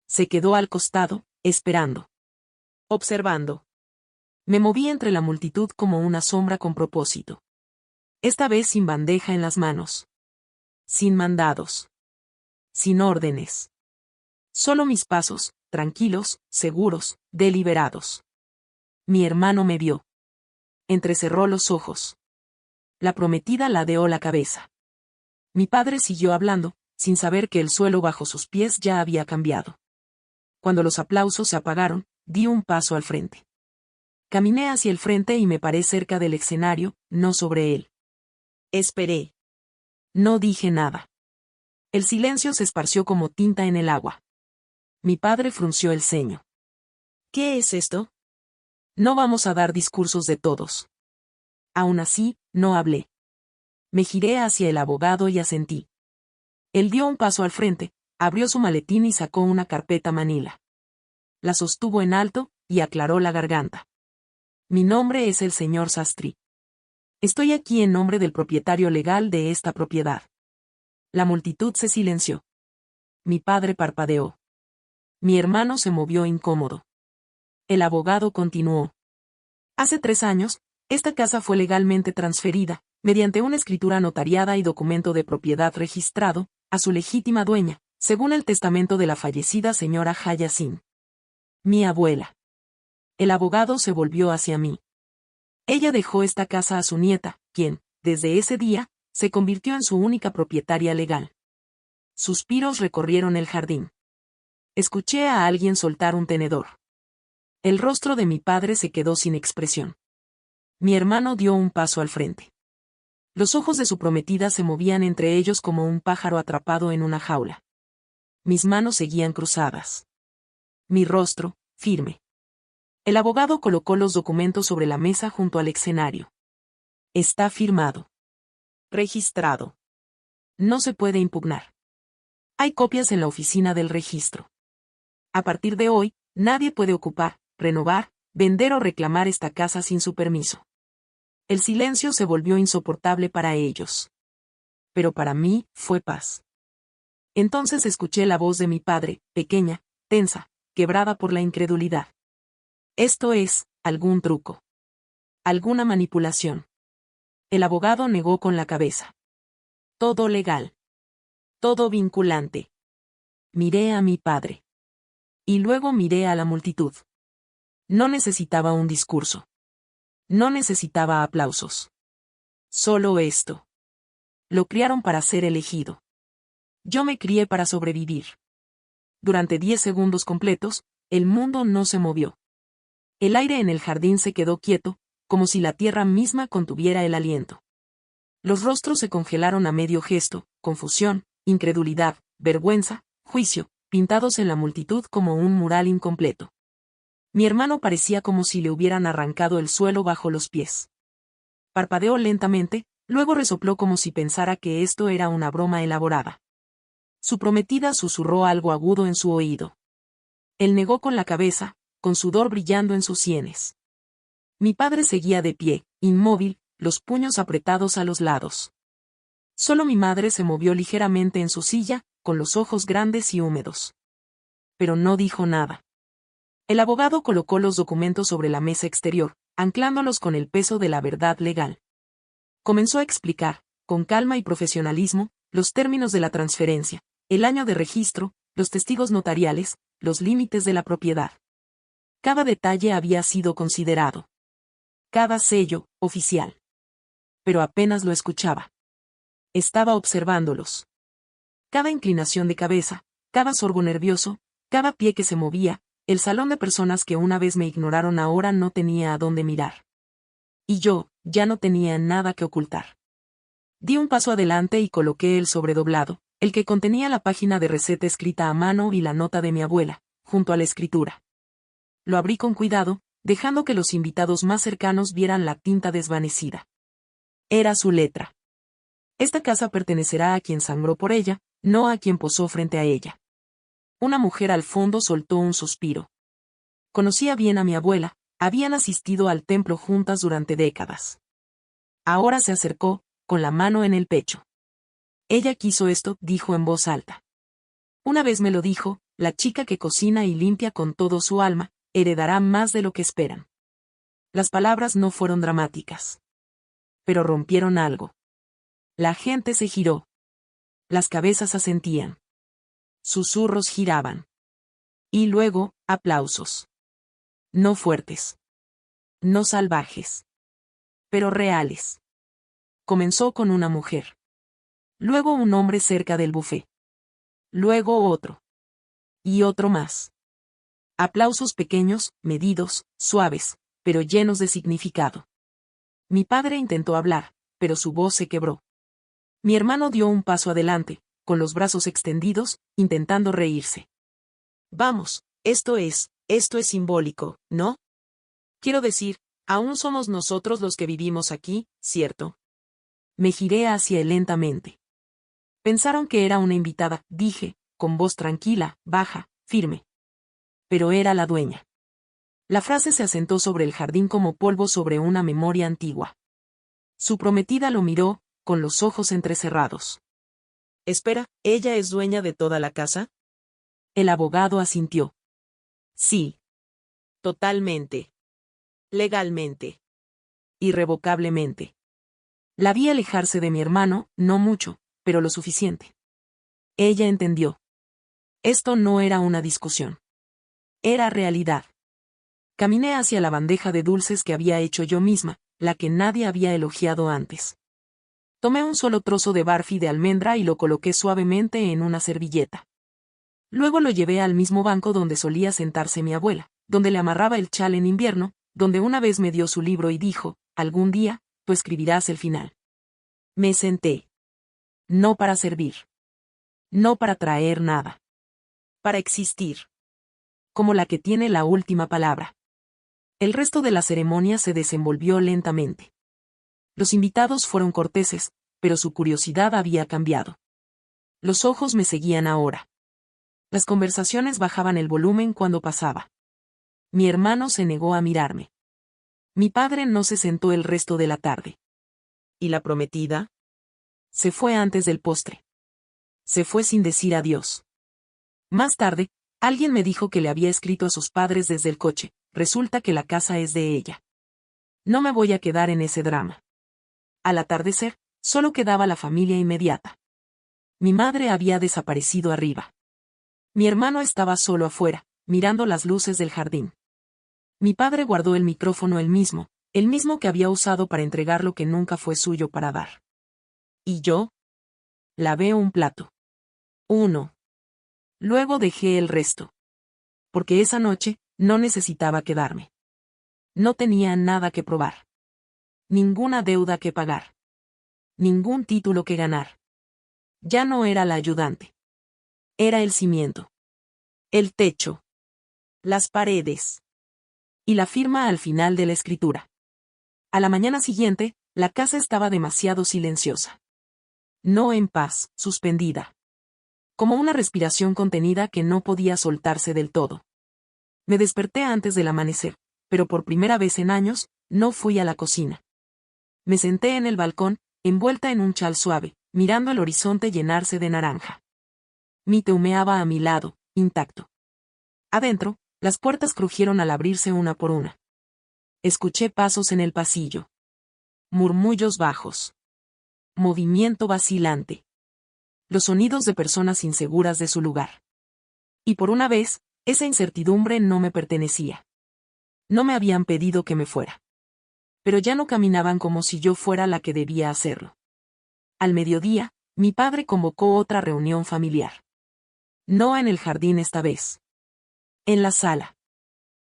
A: Se quedó al costado, esperando. Observando. Me moví entre la multitud como una sombra con propósito. Esta vez sin bandeja en las manos. Sin mandados. Sin órdenes. Solo mis pasos, tranquilos, seguros, deliberados. Mi hermano me vio. Entrecerró los ojos. La prometida ladeó la cabeza. Mi padre siguió hablando, sin saber que el suelo bajo sus pies ya había cambiado. Cuando los aplausos se apagaron, di un paso al frente. Caminé hacia el frente y me paré cerca del escenario, no sobre él. Esperé. No dije nada. El silencio se esparció como tinta en el agua. Mi padre frunció el ceño. ¿Qué es esto? No vamos a dar discursos de todos. Aún así, no hablé. Me giré hacia el abogado y asentí. Él dio un paso al frente, abrió su maletín y sacó una carpeta manila. La sostuvo en alto, y aclaró la garganta. Mi nombre es el señor Sastry. Estoy aquí en nombre del propietario legal de esta propiedad. La multitud se silenció. Mi padre parpadeó. Mi hermano se movió incómodo. El abogado continuó. Hace 3 años, esta casa fue legalmente transferida, mediante una escritura notariada y documento de propiedad registrado, a su legítima dueña, según el testamento de la fallecida señora Haya Singh. Mi abuela. El abogado se volvió hacia mí. Ella dejó esta casa a su nieta, quien, desde ese día, se convirtió en su única propietaria legal. Suspiros recorrieron el jardín. Escuché a alguien soltar un tenedor. El rostro de mi padre se quedó sin expresión. Mi hermano dio un paso al frente. Los ojos de su prometida se movían entre ellos como un pájaro atrapado en una jaula. Mis manos seguían cruzadas. Mi rostro, firme. El abogado colocó los documentos sobre la mesa junto al escenario. Está firmado. Registrado. No se puede impugnar. Hay copias en la oficina del registro. A partir de hoy, nadie puede ocupar, renovar, vender o reclamar esta casa sin su permiso. El silencio se volvió insoportable para ellos. Pero para mí, fue paz. Entonces escuché la voz de mi padre, pequeña, tensa, quebrada por la incredulidad. Esto es, algún truco. Alguna manipulación. El abogado negó con la cabeza. Todo legal. Todo vinculante. Miré a mi padre. Y luego miré a la multitud. No necesitaba un discurso. No necesitaba aplausos. Solo esto. Lo criaron para ser elegido. Yo me crié para sobrevivir. Durante 10 segundos completos, el mundo no se movió. El aire en el jardín se quedó quieto, como si la tierra misma contuviera el aliento. Los rostros se congelaron a medio gesto, confusión, incredulidad, vergüenza, juicio, pintados en la multitud como un mural incompleto. Mi hermano parecía como si le hubieran arrancado el suelo bajo los pies. Parpadeó lentamente, luego resopló como si pensara que esto era una broma elaborada. Su prometida susurró algo agudo en su oído. Él negó con la cabeza, con sudor brillando en sus sienes. Mi padre seguía de pie, inmóvil, los puños apretados a los lados. Solo mi madre se movió ligeramente en su silla, con los ojos grandes y húmedos. Pero no dijo nada. El abogado colocó los documentos sobre la mesa exterior, anclándolos con el peso de la verdad legal. Comenzó a explicar, con calma y profesionalismo, los términos de la transferencia, el año de registro, los testigos notariales, los límites de la propiedad. Cada detalle había sido considerado. Cada sello, oficial. Pero apenas lo escuchaba. Estaba observándolos. Cada inclinación de cabeza, cada sorbo nervioso, cada pie que se movía, el salón de personas que una vez me ignoraron ahora no tenía a dónde mirar. Y yo, ya no tenía nada que ocultar. Di un paso adelante y coloqué el sobredoblado, el que contenía la página de receta escrita a mano y la nota de mi abuela, junto a la escritura. Lo abrí con cuidado, dejando que los invitados más cercanos vieran la tinta desvanecida. Era su letra. Esta casa pertenecerá a quien sangró por ella, no a quien posó frente a ella. Una mujer al fondo soltó un suspiro. Conocía bien a mi abuela, habían asistido al templo juntas durante décadas. Ahora se acercó, con la mano en el pecho. Ella quiso esto, dijo en voz alta. Una vez me lo dijo, la chica que cocina y limpia con todo su alma, heredará más de lo que esperan. Las palabras no fueron dramáticas. Pero rompieron algo. La gente se giró. Las cabezas asentían. Susurros giraban. Y luego, aplausos. No fuertes. No salvajes. Pero reales. Comenzó con una mujer. Luego un hombre cerca del buffet. Luego otro. Y otro más. Aplausos pequeños, medidos, suaves, pero llenos de significado. Mi padre intentó hablar, pero su voz se quebró. Mi hermano dio un paso adelante, con los brazos extendidos, intentando reírse. Vamos, esto es simbólico, ¿no? Quiero decir, aún somos nosotros los que vivimos aquí, ¿cierto? Me giré hacia él lentamente. Pensaron que era una invitada, dije, con voz tranquila, baja, firme. Pero era la dueña. La frase se asentó sobre el jardín como polvo sobre una memoria antigua. Su prometida lo miró, con los ojos entrecerrados. Espera, ¿ella es dueña de toda la casa? El abogado asintió. Sí. Totalmente. Legalmente. Irrevocablemente. La vi alejarse de mi hermano, no mucho, pero lo suficiente. Ella entendió. Esto no era una discusión. Era realidad. Caminé hacia la bandeja de dulces que había hecho yo misma, la que nadie había elogiado antes. Tomé un solo trozo de barfi de almendra y lo coloqué suavemente en una servilleta. Luego lo llevé al mismo banco donde solía sentarse mi abuela, donde le amarraba el chal en invierno, donde una vez me dio su libro y dijo, algún día, tú escribirás el final. Me senté. No para servir. No para traer nada. Para existir. Como la que tiene la última palabra. El resto de la ceremonia se desenvolvió lentamente. Los invitados fueron corteses, pero su curiosidad había cambiado. Los ojos me seguían ahora. Las conversaciones bajaban el volumen cuando pasaba. Mi hermano se negó a mirarme. Mi padre no se sentó el resto de la tarde. ¿Y la prometida? Se fue antes del postre. Se fue sin decir adiós. Más tarde, alguien me dijo que le había escrito a sus padres desde el coche. Resulta que la casa es de ella. No me voy a quedar en ese drama. Al atardecer, solo quedaba la familia inmediata. Mi madre había desaparecido arriba. Mi hermano estaba solo afuera, mirando las luces del jardín. Mi padre guardó el micrófono el mismo que había usado para entregar lo que nunca fue suyo para dar. ¿Y yo? Lavé un plato. Uno. Luego dejé el resto. Porque esa noche, no necesitaba quedarme. No tenía nada que probar. Ninguna deuda que pagar. Ningún título que ganar. Ya no era la ayudante. Era el cimiento. El techo. Las paredes. Y la firma al final de la escritura. A la mañana siguiente, la casa estaba demasiado silenciosa. No en paz, suspendida. Como una respiración contenida que no podía soltarse del todo. Me desperté antes del amanecer, pero por primera vez en años, no fui a la cocina. Me senté en el balcón, envuelta en un chal suave, mirando el horizonte llenarse de naranja. Mite humeaba a mi lado, intacto. Adentro, las puertas crujieron al abrirse una por una. Escuché pasos en el pasillo. Murmullos bajos. Movimiento vacilante. Los sonidos de personas inseguras de su lugar. Y por una vez, esa incertidumbre no me pertenecía. No me habían pedido que me fuera. Pero ya no caminaban como si yo fuera la que debía hacerlo. Al mediodía, mi padre convocó otra reunión familiar. No en el jardín esta vez. En la sala.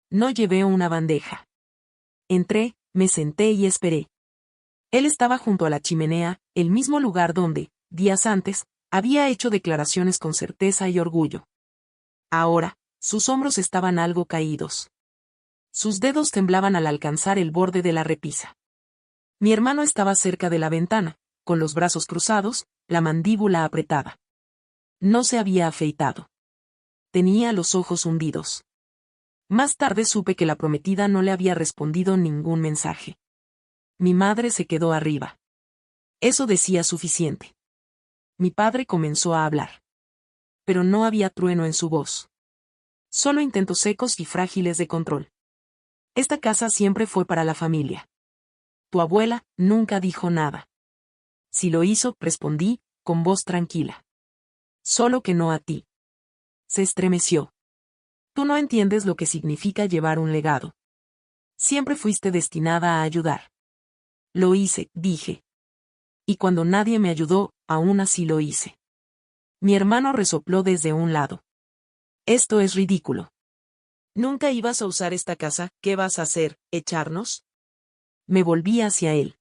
A: No llevé una bandeja. Entré, me senté y esperé. Él estaba junto a la chimenea, el mismo lugar donde, días antes, había hecho declaraciones con certeza y orgullo. Ahora, sus hombros estaban algo caídos. Sus dedos temblaban al alcanzar el borde de la repisa. Mi hermano estaba cerca de la ventana, con los brazos cruzados, la mandíbula apretada. No se había afeitado. Tenía los ojos hundidos. Más tarde supe que la prometida no le había respondido ningún mensaje. Mi madre se quedó arriba. Eso decía suficiente. Mi padre comenzó a hablar. Pero no había trueno en su voz. Solo intentos secos y frágiles de control. Esta casa siempre fue para la familia. Tu abuela nunca dijo nada. Si lo hizo, respondí, con voz tranquila. Solo que no a ti. Se estremeció. Tú no entiendes lo que significa llevar un legado. Siempre fuiste destinada a ayudar. Lo hice, dije. Y cuando nadie me ayudó, aún así lo hice. Mi hermano resopló desde un lado. Esto es ridículo. ¿Nunca ibas a usar esta casa? ¿Qué vas a hacer? ¿Echarnos? Me volví hacia él.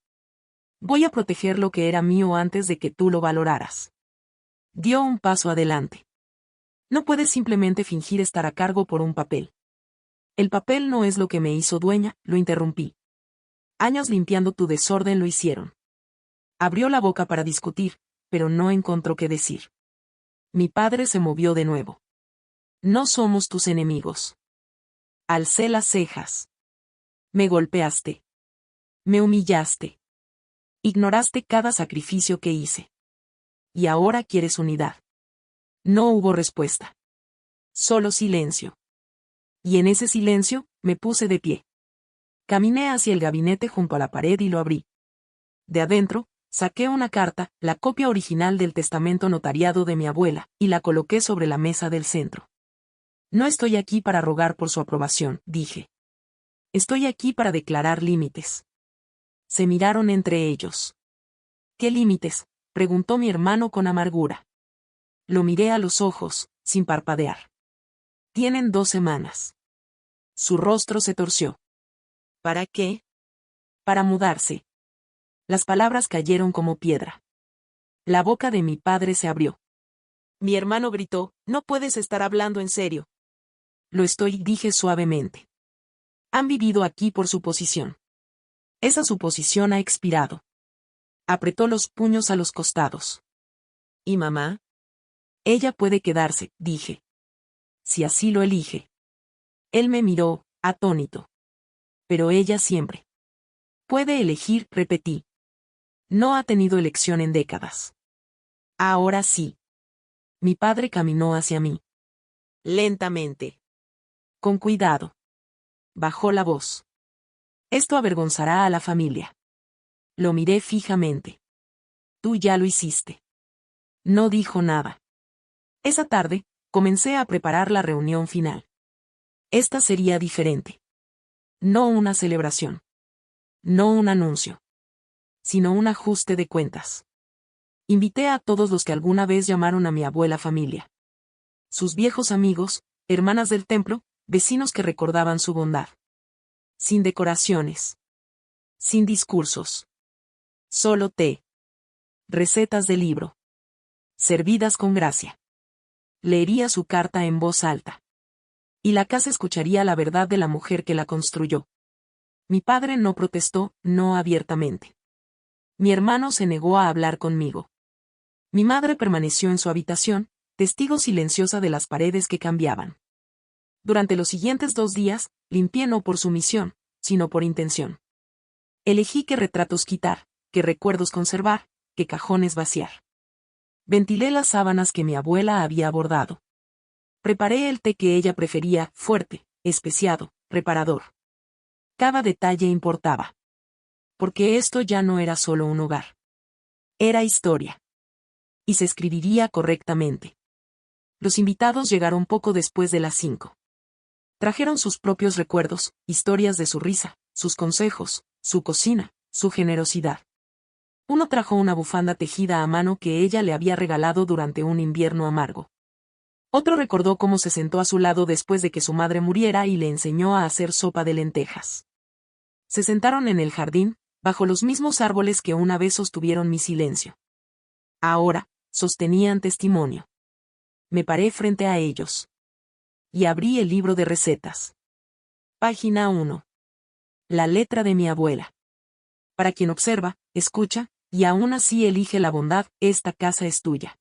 A: Voy a proteger lo que era mío antes de que tú lo valoraras. Dio un paso adelante. No puedes simplemente fingir estar a cargo por un papel. El papel no es lo que me hizo dueña, lo interrumpí. Años limpiando tu desorden lo hicieron. Abrió la boca para discutir, pero no encontró qué decir. Mi padre se movió de nuevo. No somos tus enemigos. Alcé las cejas. Me golpeaste. Me humillaste. Ignoraste cada sacrificio que hice. Y ahora quieres unidad. No hubo respuesta. Solo silencio. Y en ese silencio, me puse de pie. Caminé hacia el gabinete junto a la pared y lo abrí. De adentro, saqué una carta, la copia original del testamento notariado de mi abuela, y la coloqué sobre la mesa del centro. No estoy aquí para rogar por su aprobación, dije. Estoy aquí para declarar límites. Se miraron entre ellos. ¿Qué límites?, preguntó mi hermano con amargura. Lo miré a los ojos, sin parpadear. Tienen 2 semanas. Su rostro se torció. ¿Para qué? Para mudarse. Las palabras cayeron como piedra. La boca de mi padre se abrió. Mi hermano gritó, no puedes estar hablando en serio. Lo estoy, dije suavemente. Han vivido aquí por suposición. Esa suposición ha expirado. Apretó los puños a los costados. ¿Y mamá? Ella puede quedarse, dije. Si así lo elige. Él me miró, atónito. Pero ella siempre. Puede elegir, repetí. No ha tenido elección en décadas. Ahora sí. Mi padre caminó hacia mí. Lentamente. Con cuidado. Bajó la voz. Esto avergonzará a la familia. Lo miré fijamente. Tú ya lo hiciste. No dijo nada. Esa tarde, comencé a preparar la reunión final. Esta sería diferente. No una celebración. No un anuncio. Sino un ajuste de cuentas. Invité a todos los que alguna vez llamaron a mi abuela familia. Sus viejos amigos, hermanas del templo, vecinos que recordaban su bondad. Sin decoraciones. Sin discursos. Solo té. Recetas de libro. Servidas con gracia. Leería su carta en voz alta. Y la casa escucharía la verdad de la mujer que la construyó. Mi padre no protestó, no abiertamente. Mi hermano se negó a hablar conmigo. Mi madre permaneció en su habitación, testigo silenciosa de las paredes que cambiaban. Durante los siguientes 2 días, limpié no por sumisión, sino por intención. Elegí qué retratos quitar, qué recuerdos conservar, qué cajones vaciar. Ventilé las sábanas que mi abuela había bordado. Preparé el té que ella prefería, fuerte, especiado, reparador. Cada detalle importaba. Porque esto ya no era solo un hogar. Era historia. Y se escribiría correctamente. Los invitados llegaron poco después de las 5. Trajeron sus propios recuerdos, historias de su risa, sus consejos, su cocina, su generosidad. Uno trajo una bufanda tejida a mano que ella le había regalado durante un invierno amargo. Otro recordó cómo se sentó a su lado después de que su madre muriera y le enseñó a hacer sopa de lentejas. Se sentaron en el jardín, bajo los mismos árboles que una vez sostuvieron mi silencio. Ahora, sostenían testimonio. Me paré frente a ellos. Y abrí el libro de recetas. Página 1. La letra de mi abuela. Para quien observa, escucha, y aún así elige la bondad, esta casa es tuya.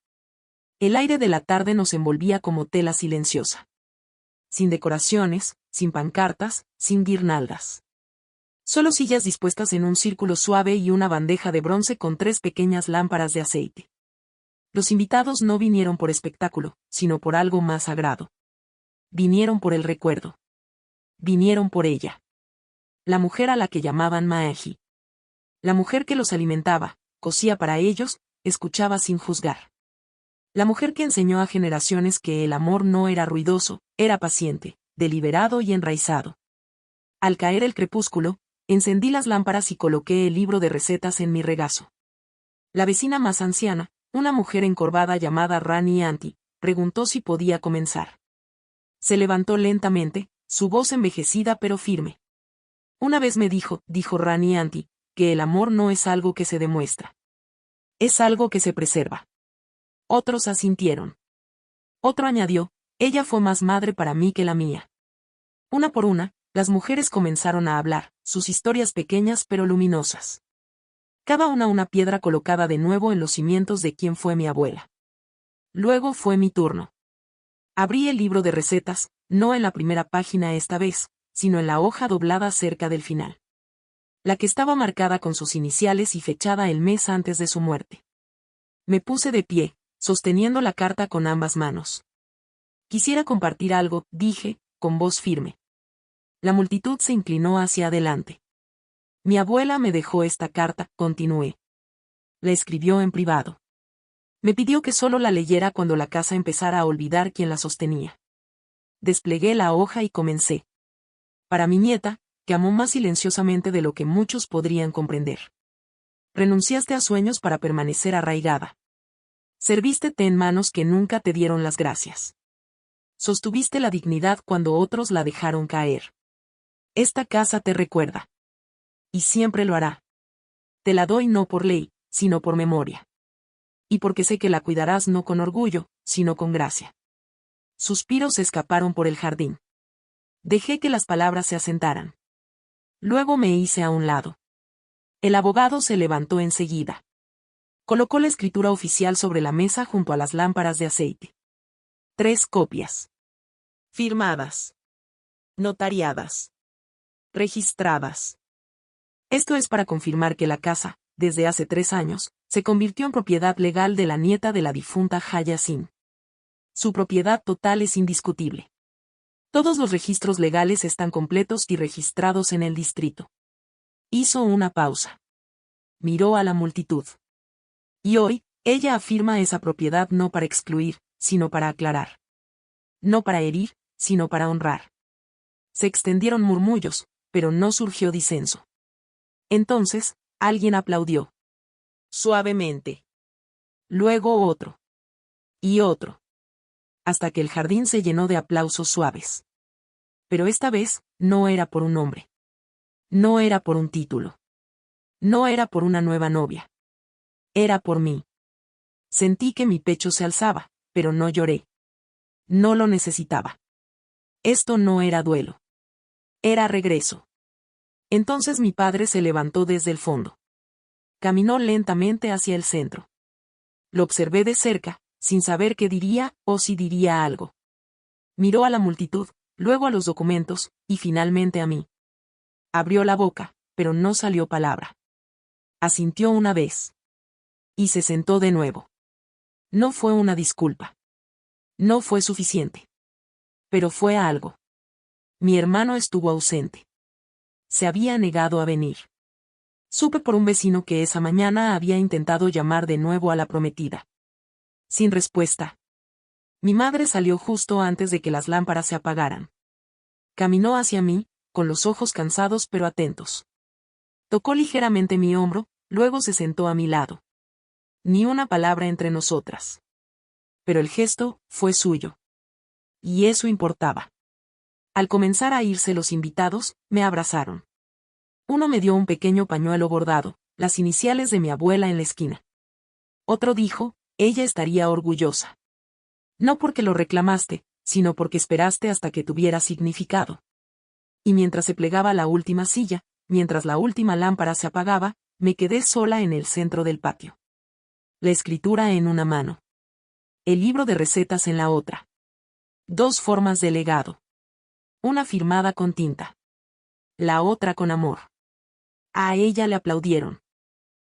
A: El aire de la tarde nos envolvía como tela silenciosa. Sin decoraciones, sin pancartas, sin guirnaldas. Solo sillas dispuestas en un círculo suave y una bandeja de bronce con 3 pequeñas lámparas de aceite. Los invitados no vinieron por espectáculo, sino por algo más sagrado. Vinieron por el recuerdo. Vinieron por ella. La mujer a la que llamaban Maeji. La mujer que los alimentaba, cosía para ellos, escuchaba sin juzgar. La mujer que enseñó a generaciones que el amor no era ruidoso, era paciente, deliberado y enraizado. Al caer el crepúsculo, encendí las lámparas y coloqué el libro de recetas en mi regazo. La vecina más anciana, una mujer encorvada llamada Rani Anti, preguntó si podía comenzar. Se levantó lentamente, su voz envejecida pero firme. Una vez me dijo Rani Anti, que el amor no es algo que se demuestra. Es algo que se preserva. Otros asintieron. Otro añadió, ella fue más madre para mí que la mía. Una por una, las mujeres comenzaron a hablar, sus historias pequeñas pero luminosas. Cada una piedra colocada de nuevo en los cimientos de quien fue mi abuela. Luego fue mi turno. Abrí el libro de recetas, no en la primera página esta vez, sino en la hoja doblada cerca del final. La que estaba marcada con sus iniciales y fechada el mes antes de su muerte. Me puse de pie, sosteniendo la carta con ambas manos. Quisiera compartir algo, dije, con voz firme. La multitud se inclinó hacia adelante. Mi abuela me dejó esta carta, continué. La escribió en privado. Me pidió que solo la leyera cuando la casa empezara a olvidar quién la sostenía. Desplegué la hoja y comencé. Para mi nieta, que amó más silenciosamente de lo que muchos podrían comprender. Renunciaste a sueños para permanecer arraigada. Serviste té en manos que nunca te dieron las gracias. Sostuviste la dignidad cuando otros la dejaron caer. Esta casa te recuerda. Y siempre lo hará. Te la doy no por ley, sino por memoria. Y porque sé que la cuidarás no con orgullo, sino con gracia. Suspiros escaparon por el jardín. Dejé que las palabras se asentaran. Luego me hice a un lado. El abogado se levantó enseguida. Colocó la escritura oficial sobre la mesa junto a las lámparas de aceite. 3 copias. Firmadas. Notariadas. Registradas. Esto es para confirmar que la casa, desde hace 3 años, se convirtió en propiedad legal de la nieta de la difunta Haya Singh. Su propiedad total es indiscutible. Todos los registros legales están completos y registrados en el distrito. Hizo una pausa. Miró a la multitud. Y hoy, ella afirma esa propiedad no para excluir, sino para aclarar. No para herir, sino para honrar. Se extendieron murmullos, pero no surgió disenso. Entonces, alguien aplaudió. Suavemente. Luego otro. Y otro. Hasta que el jardín se llenó de aplausos suaves. Pero esta vez, no era por un hombre. No era por un título. No era por una nueva novia. Era por mí. Sentí que mi pecho se alzaba, pero no lloré. No lo necesitaba. Esto no era duelo. Era regreso. Entonces mi padre se levantó desde el fondo. Caminó lentamente hacia el centro. Lo observé de cerca, sin saber qué diría, o si diría algo. Miró a la multitud, luego a los documentos, y finalmente a mí. Abrió la boca, pero no salió palabra. Asintió una vez. Y se sentó de nuevo. No fue una disculpa. No fue suficiente. Pero fue algo. Mi hermano estuvo ausente. Se había negado a venir. Supe por un vecino que esa mañana había intentado llamar de nuevo a la prometida. Sin respuesta. Mi madre salió justo antes de que las lámparas se apagaran. Caminó hacia mí, con los ojos cansados pero atentos. Tocó ligeramente mi hombro, luego se sentó a mi lado. Ni una palabra entre nosotras. Pero el gesto fue suyo. Y eso importaba. Al comenzar a irse los invitados, me abrazaron. Uno me dio un pequeño pañuelo bordado, las iniciales de mi abuela en la esquina. Otro dijo, ella estaría orgullosa. No porque lo reclamaste, sino porque esperaste hasta que tuviera significado. Y mientras se plegaba la última silla, mientras la última lámpara se apagaba, me quedé sola en el centro del patio. La escritura en una mano. El libro de recetas en la otra. 2 formas de legado. Una firmada con tinta. La otra con amor. A ella le aplaudieron.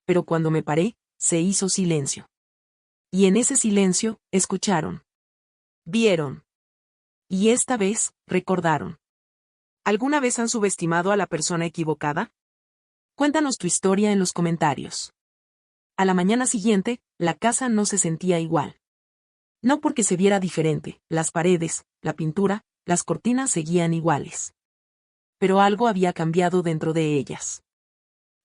A: Pero cuando me paré, se hizo silencio. Y en ese silencio, escucharon. Vieron. Y esta vez, recordaron. ¿Alguna vez han subestimado a la persona equivocada? Cuéntanos tu historia en los comentarios. A la mañana siguiente, la casa no se sentía igual. No porque se viera diferente, las paredes, la pintura, las cortinas seguían iguales. Pero algo había cambiado dentro de ellas.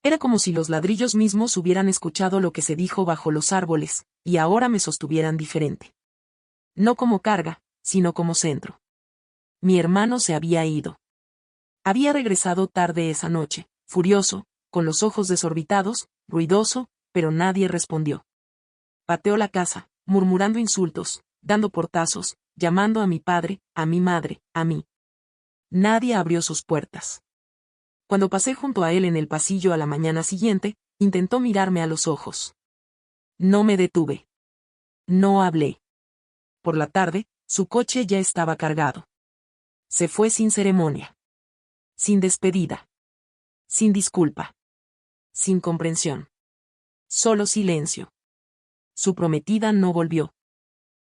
A: Era como si los ladrillos mismos hubieran escuchado lo que se dijo bajo los árboles, y ahora me sostuvieran diferente. No como carga, sino como centro. Mi hermano se había ido. Había regresado tarde esa noche, furioso, con los ojos desorbitados, ruidoso, pero nadie respondió. Pateó la casa, murmurando insultos, dando portazos, llamando a mi padre, a mi madre, a mí. Nadie abrió sus puertas. Cuando pasé junto a él en el pasillo a la mañana siguiente, intentó mirarme a los ojos. No me detuve. No hablé. Por la tarde, su coche ya estaba cargado. Se fue sin ceremonia. Sin despedida. Sin disculpa. Sin comprensión. Solo silencio. Su prometida no volvió.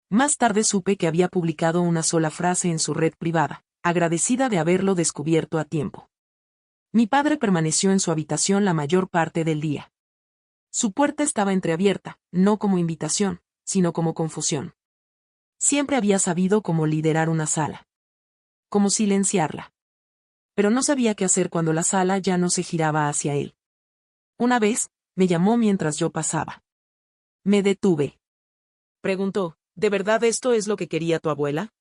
A: Más tarde supe que había publicado una sola frase en su red privada, agradecida de haberlo descubierto a tiempo. Mi padre permaneció en su habitación la mayor parte del día. Su puerta estaba entreabierta, no como invitación, sino como confusión. Siempre había sabido cómo liderar una sala. Cómo silenciarla. Pero no sabía qué hacer cuando la sala ya no se giraba hacia él. Una vez, me llamó mientras yo pasaba. Me detuve. Preguntó, ¿de verdad esto es lo que quería tu abuela?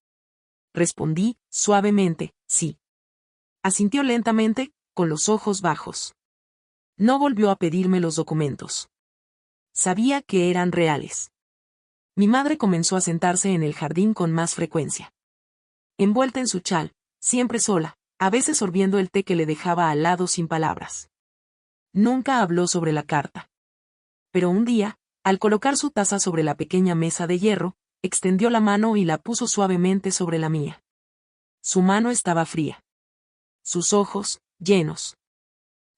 A: Respondí, suavemente, sí. Asintió lentamente, con los ojos bajos. No volvió a pedirme los documentos. Sabía que eran reales. Mi madre comenzó a sentarse en el jardín con más frecuencia. Envuelta en su chal, siempre sola, a veces sorbiendo el té que le dejaba al lado sin palabras. Nunca habló sobre la carta. Pero un día, al colocar su taza sobre la pequeña mesa de hierro, extendió la mano y la puso suavemente sobre la mía. Su mano estaba fría. Sus ojos, llenos.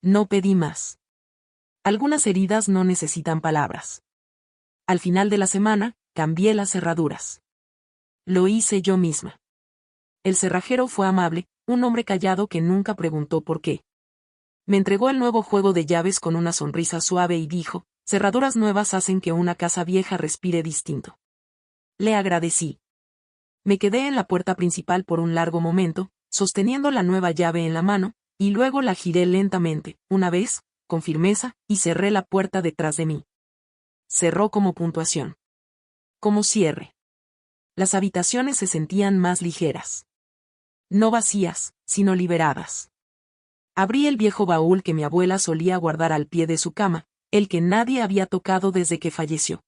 A: No pedí más. Algunas heridas no necesitan palabras. Al final de la semana, cambié las cerraduras. Lo hice yo misma. El cerrajero fue amable, un hombre callado que nunca preguntó por qué. Me entregó el nuevo juego de llaves con una sonrisa suave y dijo, cerraduras nuevas hacen que una casa vieja respire distinto. Le agradecí. Me quedé en la puerta principal por un largo momento, sosteniendo la nueva llave en la mano, y luego la giré lentamente, una vez, con firmeza, y cerré la puerta detrás de mí. Cerró como puntuación. Como cierre. Las habitaciones se sentían más ligeras. No vacías, sino liberadas. Abrí el viejo baúl que mi abuela solía guardar al pie de su cama, el que nadie había tocado desde que falleció.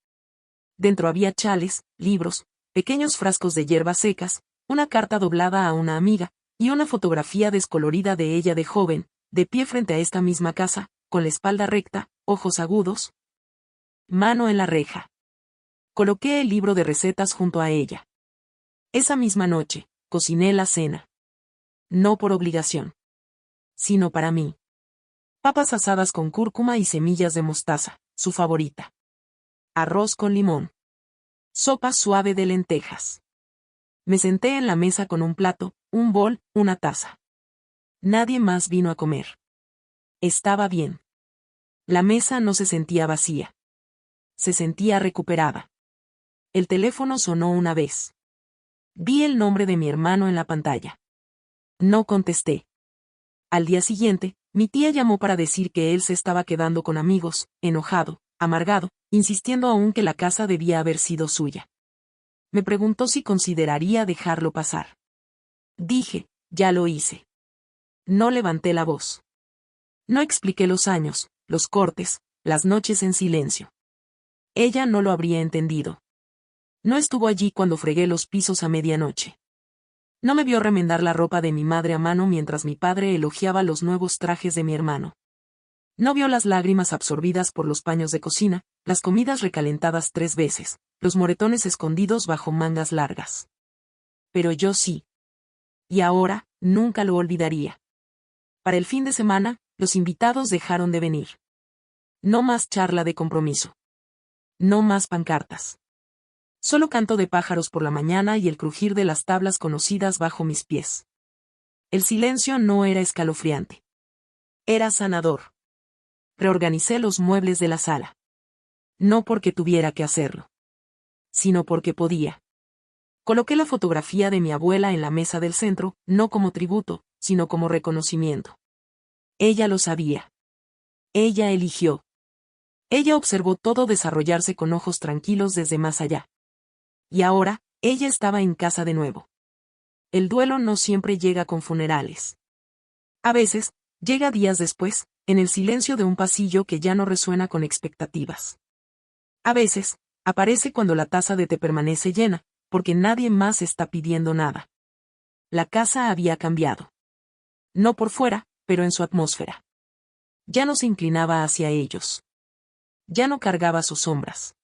A: Dentro había chales, libros, pequeños frascos de hierbas secas, una carta doblada a una amiga, y una fotografía descolorida de ella de joven, de pie frente a esta misma casa, con la espalda recta, ojos agudos. Mano en la reja. Coloqué el libro de recetas junto a ella. Esa misma noche, cociné la cena. No por obligación. Sino para mí. Papas asadas con cúrcuma y semillas de mostaza, su favorita. Arroz con limón. Sopa suave de lentejas. Me senté en la mesa con un plato, un bol, una taza. Nadie más vino a comer. Estaba bien. La mesa no se sentía vacía. Se sentía recuperada. El teléfono sonó una vez. Vi el nombre de mi hermano en la pantalla. No contesté. Al día siguiente, mi tía llamó para decir que él se estaba quedando con amigos, enojado, amargado, insistiendo aún que la casa debía haber sido suya. Me preguntó si consideraría dejarlo pasar. Dije, ya lo hice. No levanté la voz. No expliqué los años, los cortes, las noches en silencio. Ella no lo habría entendido. No estuvo allí cuando fregué los pisos a medianoche. No me vio remendar la ropa de mi madre a mano mientras mi padre elogiaba los nuevos trajes de mi hermano. No vio las lágrimas absorbidas por los paños de cocina, las comidas recalentadas 3 veces, los moretones escondidos bajo mangas largas. Pero yo sí. Y ahora, nunca lo olvidaría. Para el fin de semana, los invitados dejaron de venir. No más charla de compromiso. No más pancartas. Solo canto de pájaros por la mañana y el crujir de las tablas conocidas bajo mis pies. El silencio no era escalofriante. Era sanador. Reorganicé los muebles de la sala. No porque tuviera que hacerlo. Sino porque podía. Coloqué la fotografía de mi abuela en la mesa del centro, no como tributo, sino como reconocimiento. Ella lo sabía. Ella eligió. Ella observó todo desarrollarse con ojos tranquilos desde más allá. Y ahora, ella estaba en casa de nuevo. El duelo no siempre llega con funerales. A veces, llega días después, en el silencio de un pasillo que ya no resuena con expectativas. A veces, aparece cuando la taza de té permanece llena, porque nadie más está pidiendo nada. La casa había cambiado. No por fuera, pero en su atmósfera. Ya no se inclinaba hacia ellos. Ya no cargaba sus sombras.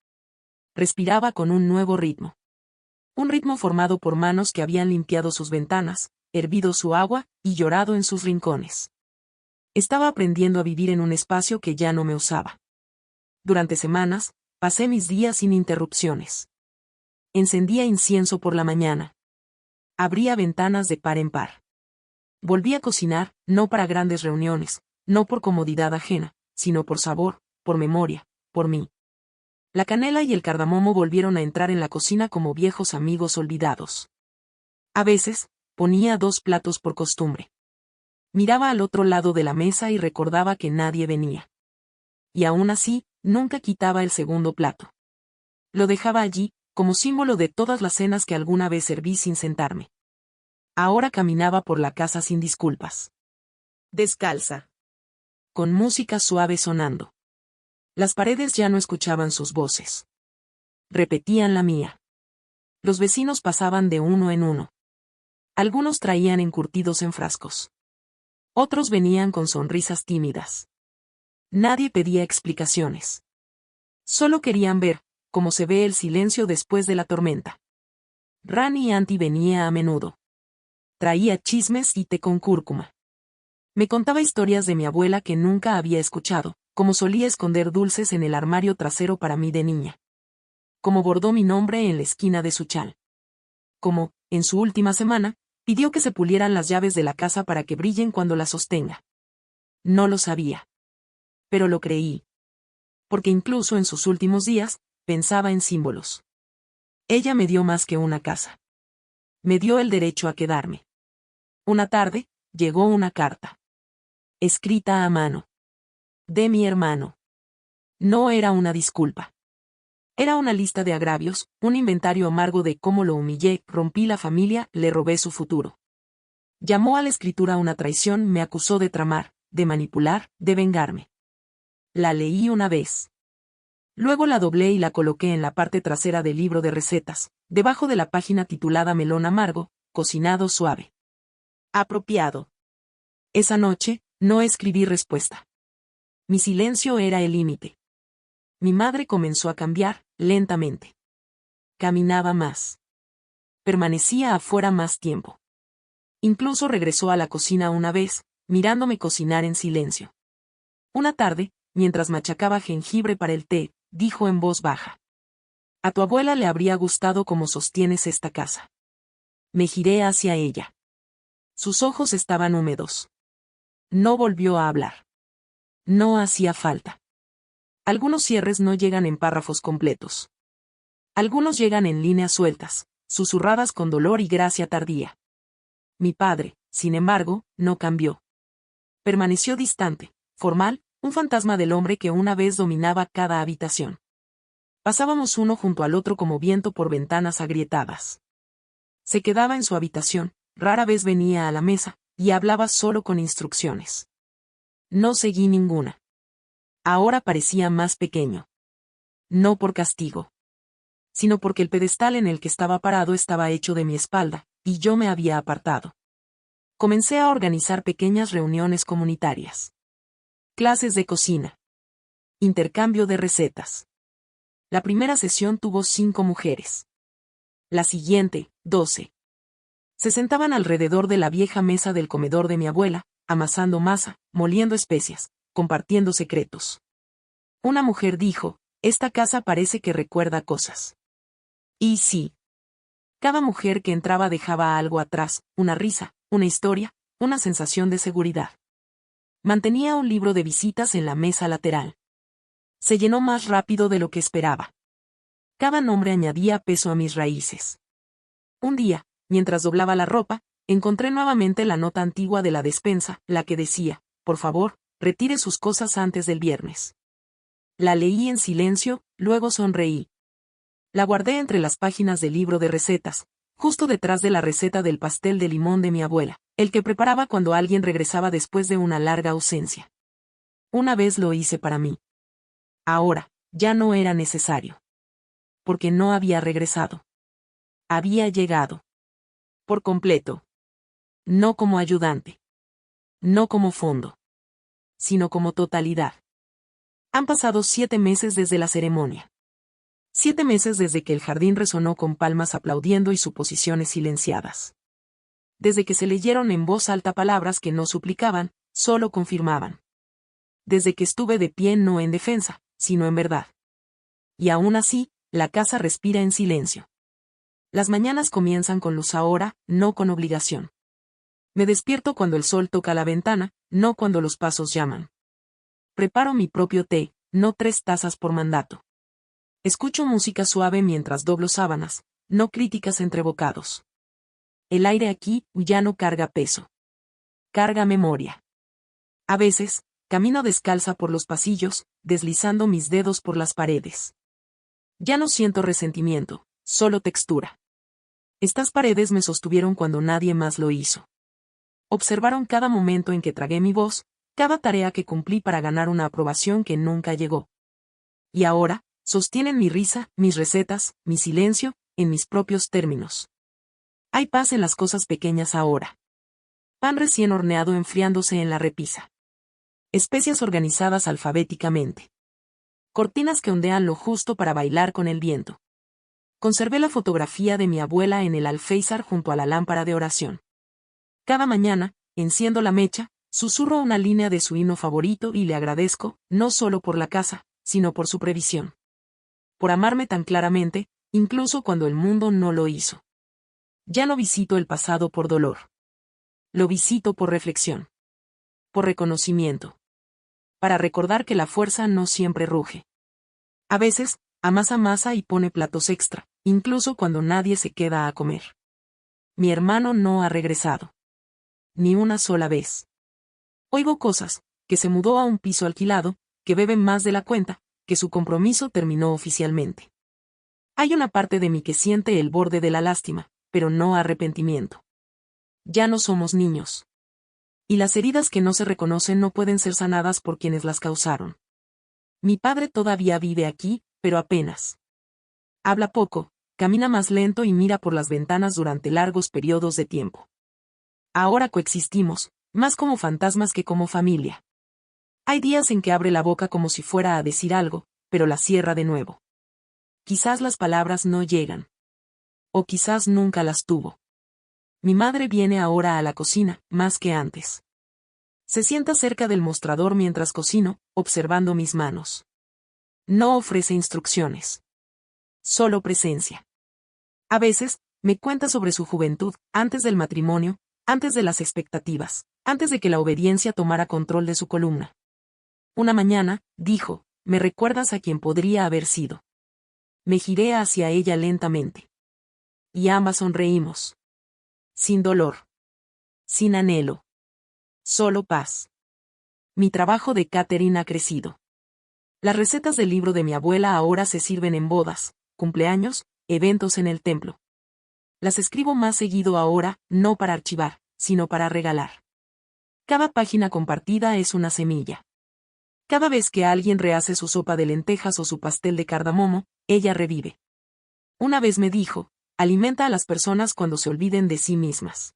A: Respiraba con un nuevo ritmo. Un ritmo formado por manos que habían limpiado sus ventanas, hervido su agua y llorado en sus rincones. Estaba aprendiendo a vivir en un espacio que ya no me usaba. Durante semanas, pasé mis días sin interrupciones. Encendía incienso por la mañana. Abría ventanas de par en par. Volví a cocinar, no para grandes reuniones, no por comodidad ajena, sino por sabor, por memoria, por mí. La canela y el cardamomo volvieron a entrar en la cocina como viejos amigos olvidados. A veces, ponía 2 platos por costumbre. Miraba al otro lado de la mesa y recordaba que nadie venía. Y aún así, nunca quitaba el segundo plato. Lo dejaba allí, como símbolo de todas las cenas que alguna vez serví sin sentarme. Ahora caminaba por la casa sin disculpas. Descalza. Con música suave sonando. Las paredes ya no escuchaban sus voces. Repetían la mía. Los vecinos pasaban de uno en uno. Algunos traían encurtidos en frascos. Otros venían con sonrisas tímidas. Nadie pedía explicaciones. Solo querían ver cómo se ve el silencio después de la tormenta. Rani Auntie venía a menudo. Traía chismes y té con cúrcuma. Me contaba historias de mi abuela que nunca había escuchado, como solía esconder dulces en el armario trasero para mí de niña. Como bordó mi nombre en la esquina de su chal. Como, en su última semana, pidió que se pulieran las llaves de la casa para que brillen cuando la sostenga. No lo sabía. Pero lo creí. Porque incluso en sus últimos días, pensaba en símbolos. Ella me dio más que una casa. Me dio el derecho a quedarme. Una tarde, llegó una carta. Escrita a mano. De mi hermano. No era una disculpa. Era una lista de agravios, un inventario amargo de cómo lo humillé, rompí la familia, le robé su futuro. Llamó a la escritura una traición, me acusó de tramar, de manipular, de vengarme. La leí una vez. Luego la doblé y la coloqué en la parte trasera del libro de recetas, debajo de la página titulada Melón amargo, cocinado suave. Apropiado. Esa noche, no escribí respuesta. Mi silencio era el límite. Mi madre comenzó a cambiar, lentamente. Caminaba más. Permanecía afuera más tiempo. Incluso regresó a la cocina una vez, mirándome cocinar en silencio. Una tarde, mientras machacaba jengibre para el té, dijo en voz baja. A tu abuela le habría gustado cómo sostienes esta casa. Me giré hacia ella. Sus ojos estaban húmedos. No volvió a hablar. No hacía falta. Algunos cierres no llegan en párrafos completos. Algunos llegan en líneas sueltas, susurradas con dolor y gracia tardía. Mi padre, sin embargo, no cambió. Permaneció distante, formal, un fantasma del hombre que una vez dominaba cada habitación. Pasábamos uno junto al otro como viento por ventanas agrietadas. Se quedaba en su habitación, rara vez venía a la mesa, y hablaba solo con instrucciones. No seguí ninguna. Ahora parecía más pequeño. No por castigo. Sino porque el pedestal en el que estaba parado estaba hecho de mi espalda, y yo me había apartado. Comencé a organizar pequeñas reuniones comunitarias. Clases de cocina. Intercambio de recetas. La primera sesión tuvo 5 mujeres. La siguiente, 12. Se sentaban alrededor de la vieja mesa del comedor de mi abuela, amasando masa, moliendo especias, compartiendo secretos. Una mujer dijo, esta casa parece que recuerda cosas. Y sí. Cada mujer que entraba dejaba algo atrás, una risa, una historia, una sensación de seguridad. Mantenía un libro de visitas en la mesa lateral. Se llenó más rápido de lo que esperaba. Cada nombre añadía peso a mis raíces. Un día, mientras doblaba la ropa, encontré nuevamente la nota antigua de la despensa, la que decía, por favor, retire sus cosas antes del viernes. La leí en silencio, luego sonreí. La guardé entre las páginas del libro de recetas, justo detrás de la receta del pastel de limón de mi abuela, el que preparaba cuando alguien regresaba después de una larga ausencia. Una vez lo hice para mí. Ahora, ya no era necesario. Porque no había regresado. Había llegado. Por completo. No como ayudante. No como fondo. Sino como totalidad. Han pasado 7 meses desde la ceremonia. 7 meses desde que el jardín resonó con palmas aplaudiendo y suposiciones silenciadas. Desde que se leyeron en voz alta palabras que no suplicaban, solo confirmaban. Desde que estuve de pie no en defensa, sino en verdad. Y aún así, la casa respira en silencio. Las mañanas comienzan con luz ahora, no con obligación. Me despierto cuando el sol toca la ventana, no cuando los pasos llaman. Preparo mi propio té, no 3 tazas por mandato. Escucho música suave mientras doblo sábanas, no críticas entre bocados. El aire aquí ya no carga peso. Carga memoria. A veces, camino descalza por los pasillos, deslizando mis dedos por las paredes. Ya no siento resentimiento, solo textura. Estas paredes me sostuvieron cuando nadie más lo hizo. Observaron cada momento en que tragué mi voz, cada tarea que cumplí para ganar una aprobación que nunca llegó. Y ahora, sostienen mi risa, mis recetas, mi silencio, en mis propios términos. Hay paz en las cosas pequeñas ahora. Pan recién horneado enfriándose en la repisa. Especias organizadas alfabéticamente. Cortinas que ondean lo justo para bailar con el viento. Conservé la fotografía de mi abuela en el alféizar junto a la lámpara de oración. Cada mañana, enciendo la mecha, susurro una línea de su himno favorito y le agradezco, no solo por la casa, sino por su previsión. Por amarme tan claramente, incluso cuando el mundo no lo hizo. Ya no visito el pasado por dolor. Lo visito por reflexión. Por reconocimiento. Para recordar que la fuerza no siempre ruge. A veces, amasa y pone platos extra, incluso cuando nadie se queda a comer. Mi hermano no ha regresado. Ni una sola vez. Oigo cosas, que se mudó a un piso alquilado, que bebe más de la cuenta, que su compromiso terminó oficialmente. Hay una parte de mí que siente el borde de la lástima, pero no arrepentimiento. Ya no somos niños. Y las heridas que no se reconocen no pueden ser sanadas por quienes las causaron. Mi padre todavía vive aquí, pero apenas. Habla poco, camina más lento y mira por las ventanas durante largos periodos de tiempo. Ahora coexistimos, más como fantasmas que como familia. Hay días en que abre la boca como si fuera a decir algo, pero la cierra de nuevo. Quizás las palabras no llegan. O quizás nunca las tuvo. Mi madre viene ahora a la cocina, más que antes. Se sienta cerca del mostrador mientras cocino, observando mis manos. No ofrece instrucciones. Solo presencia. A veces, me cuenta sobre su juventud, antes del matrimonio, antes de las expectativas, antes de que la obediencia tomara control de su columna. Una mañana, dijo, me recuerdas a quien podría haber sido. Me giré hacia ella lentamente. Y ambas sonreímos. Sin dolor. Sin anhelo. Solo paz. Mi trabajo de catering ha crecido. Las recetas del libro de mi abuela ahora se sirven en bodas, cumpleaños, eventos en el templo. Las escribo más seguido ahora, no para archivar, sino para regalar. Cada página compartida es una semilla. Cada vez que alguien rehace su sopa de lentejas o su pastel de cardamomo, ella revive. Una vez me dijo, alimenta a las personas cuando se olviden de sí mismas.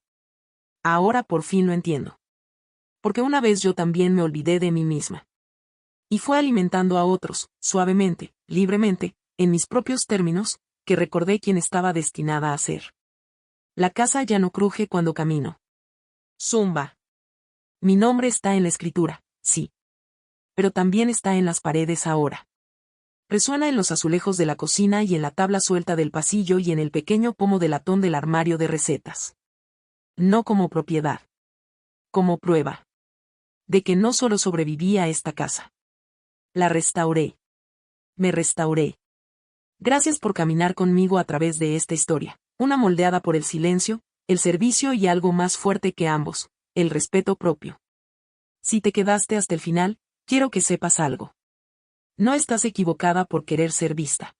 A: Ahora por fin lo entiendo. Porque una vez yo también me olvidé de mí misma. Y fue alimentando a otros, suavemente, libremente, en mis propios términos, que recordé quién estaba destinada a ser. La casa ya no cruje cuando camino. Zumba. Mi nombre está en la escritura, sí. Pero también está en las paredes ahora. Resuena en los azulejos de la cocina y en la tabla suelta del pasillo y en el pequeño pomo de latón del armario de recetas. No como propiedad. Como prueba. De que no solo sobreviví a esta casa. La restauré. Me restauré. Gracias por caminar conmigo a través de esta historia, una moldeada por el silencio, el servicio y algo más fuerte que ambos, el respeto propio. Si te quedaste hasta el final, quiero que sepas algo. No estás equivocada por querer ser vista.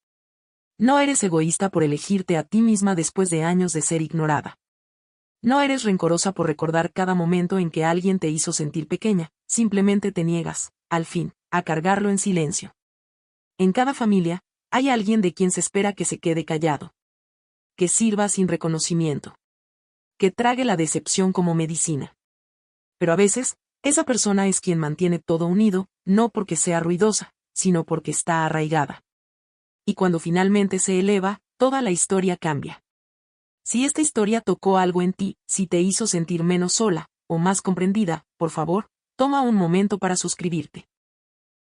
A: No eres egoísta por elegirte a ti misma después de años de ser ignorada. No eres rencorosa por recordar cada momento en que alguien te hizo sentir pequeña, simplemente te niegas, al fin, a cargarlo en silencio. En cada familia, hay alguien de quien se espera que se quede callado. Que sirva sin reconocimiento. Que trague la decepción como medicina. Pero a veces, esa persona es quien mantiene todo unido, no porque sea ruidosa, sino porque está arraigada. Y cuando finalmente se eleva, toda la historia cambia. Si esta historia tocó algo en ti, si te hizo sentir menos sola, o más comprendida, por favor, toma un momento para suscribirte.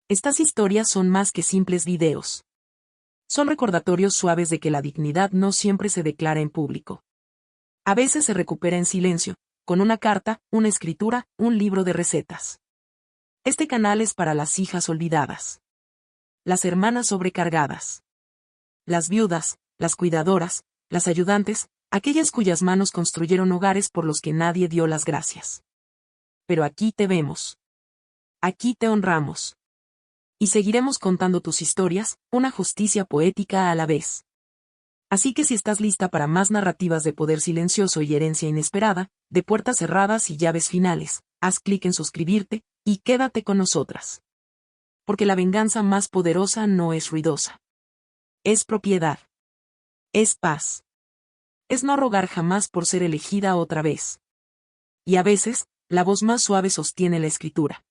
A: Estas historias son más que simples videos. Son recordatorios suaves de que la dignidad no siempre se declara en público. A veces se recupera en silencio, con una carta, una escritura, un libro de recetas. Este canal es para las hijas olvidadas. Las hermanas sobrecargadas. Las viudas, las cuidadoras, las ayudantes, aquellas cuyas manos construyeron hogares por los que nadie dio las gracias. Pero aquí te vemos. Aquí te honramos. Y seguiremos contando tus historias, una justicia poética a la vez. Así que si estás lista para más narrativas de poder silencioso y herencia inesperada, de puertas cerradas y llaves finales, haz clic en suscribirte, y quédate con nosotras. Porque la venganza más poderosa no es ruidosa. Es propiedad. Es paz. Es no rogar jamás por ser elegida otra vez. Y a veces, la voz más suave sostiene la escritura.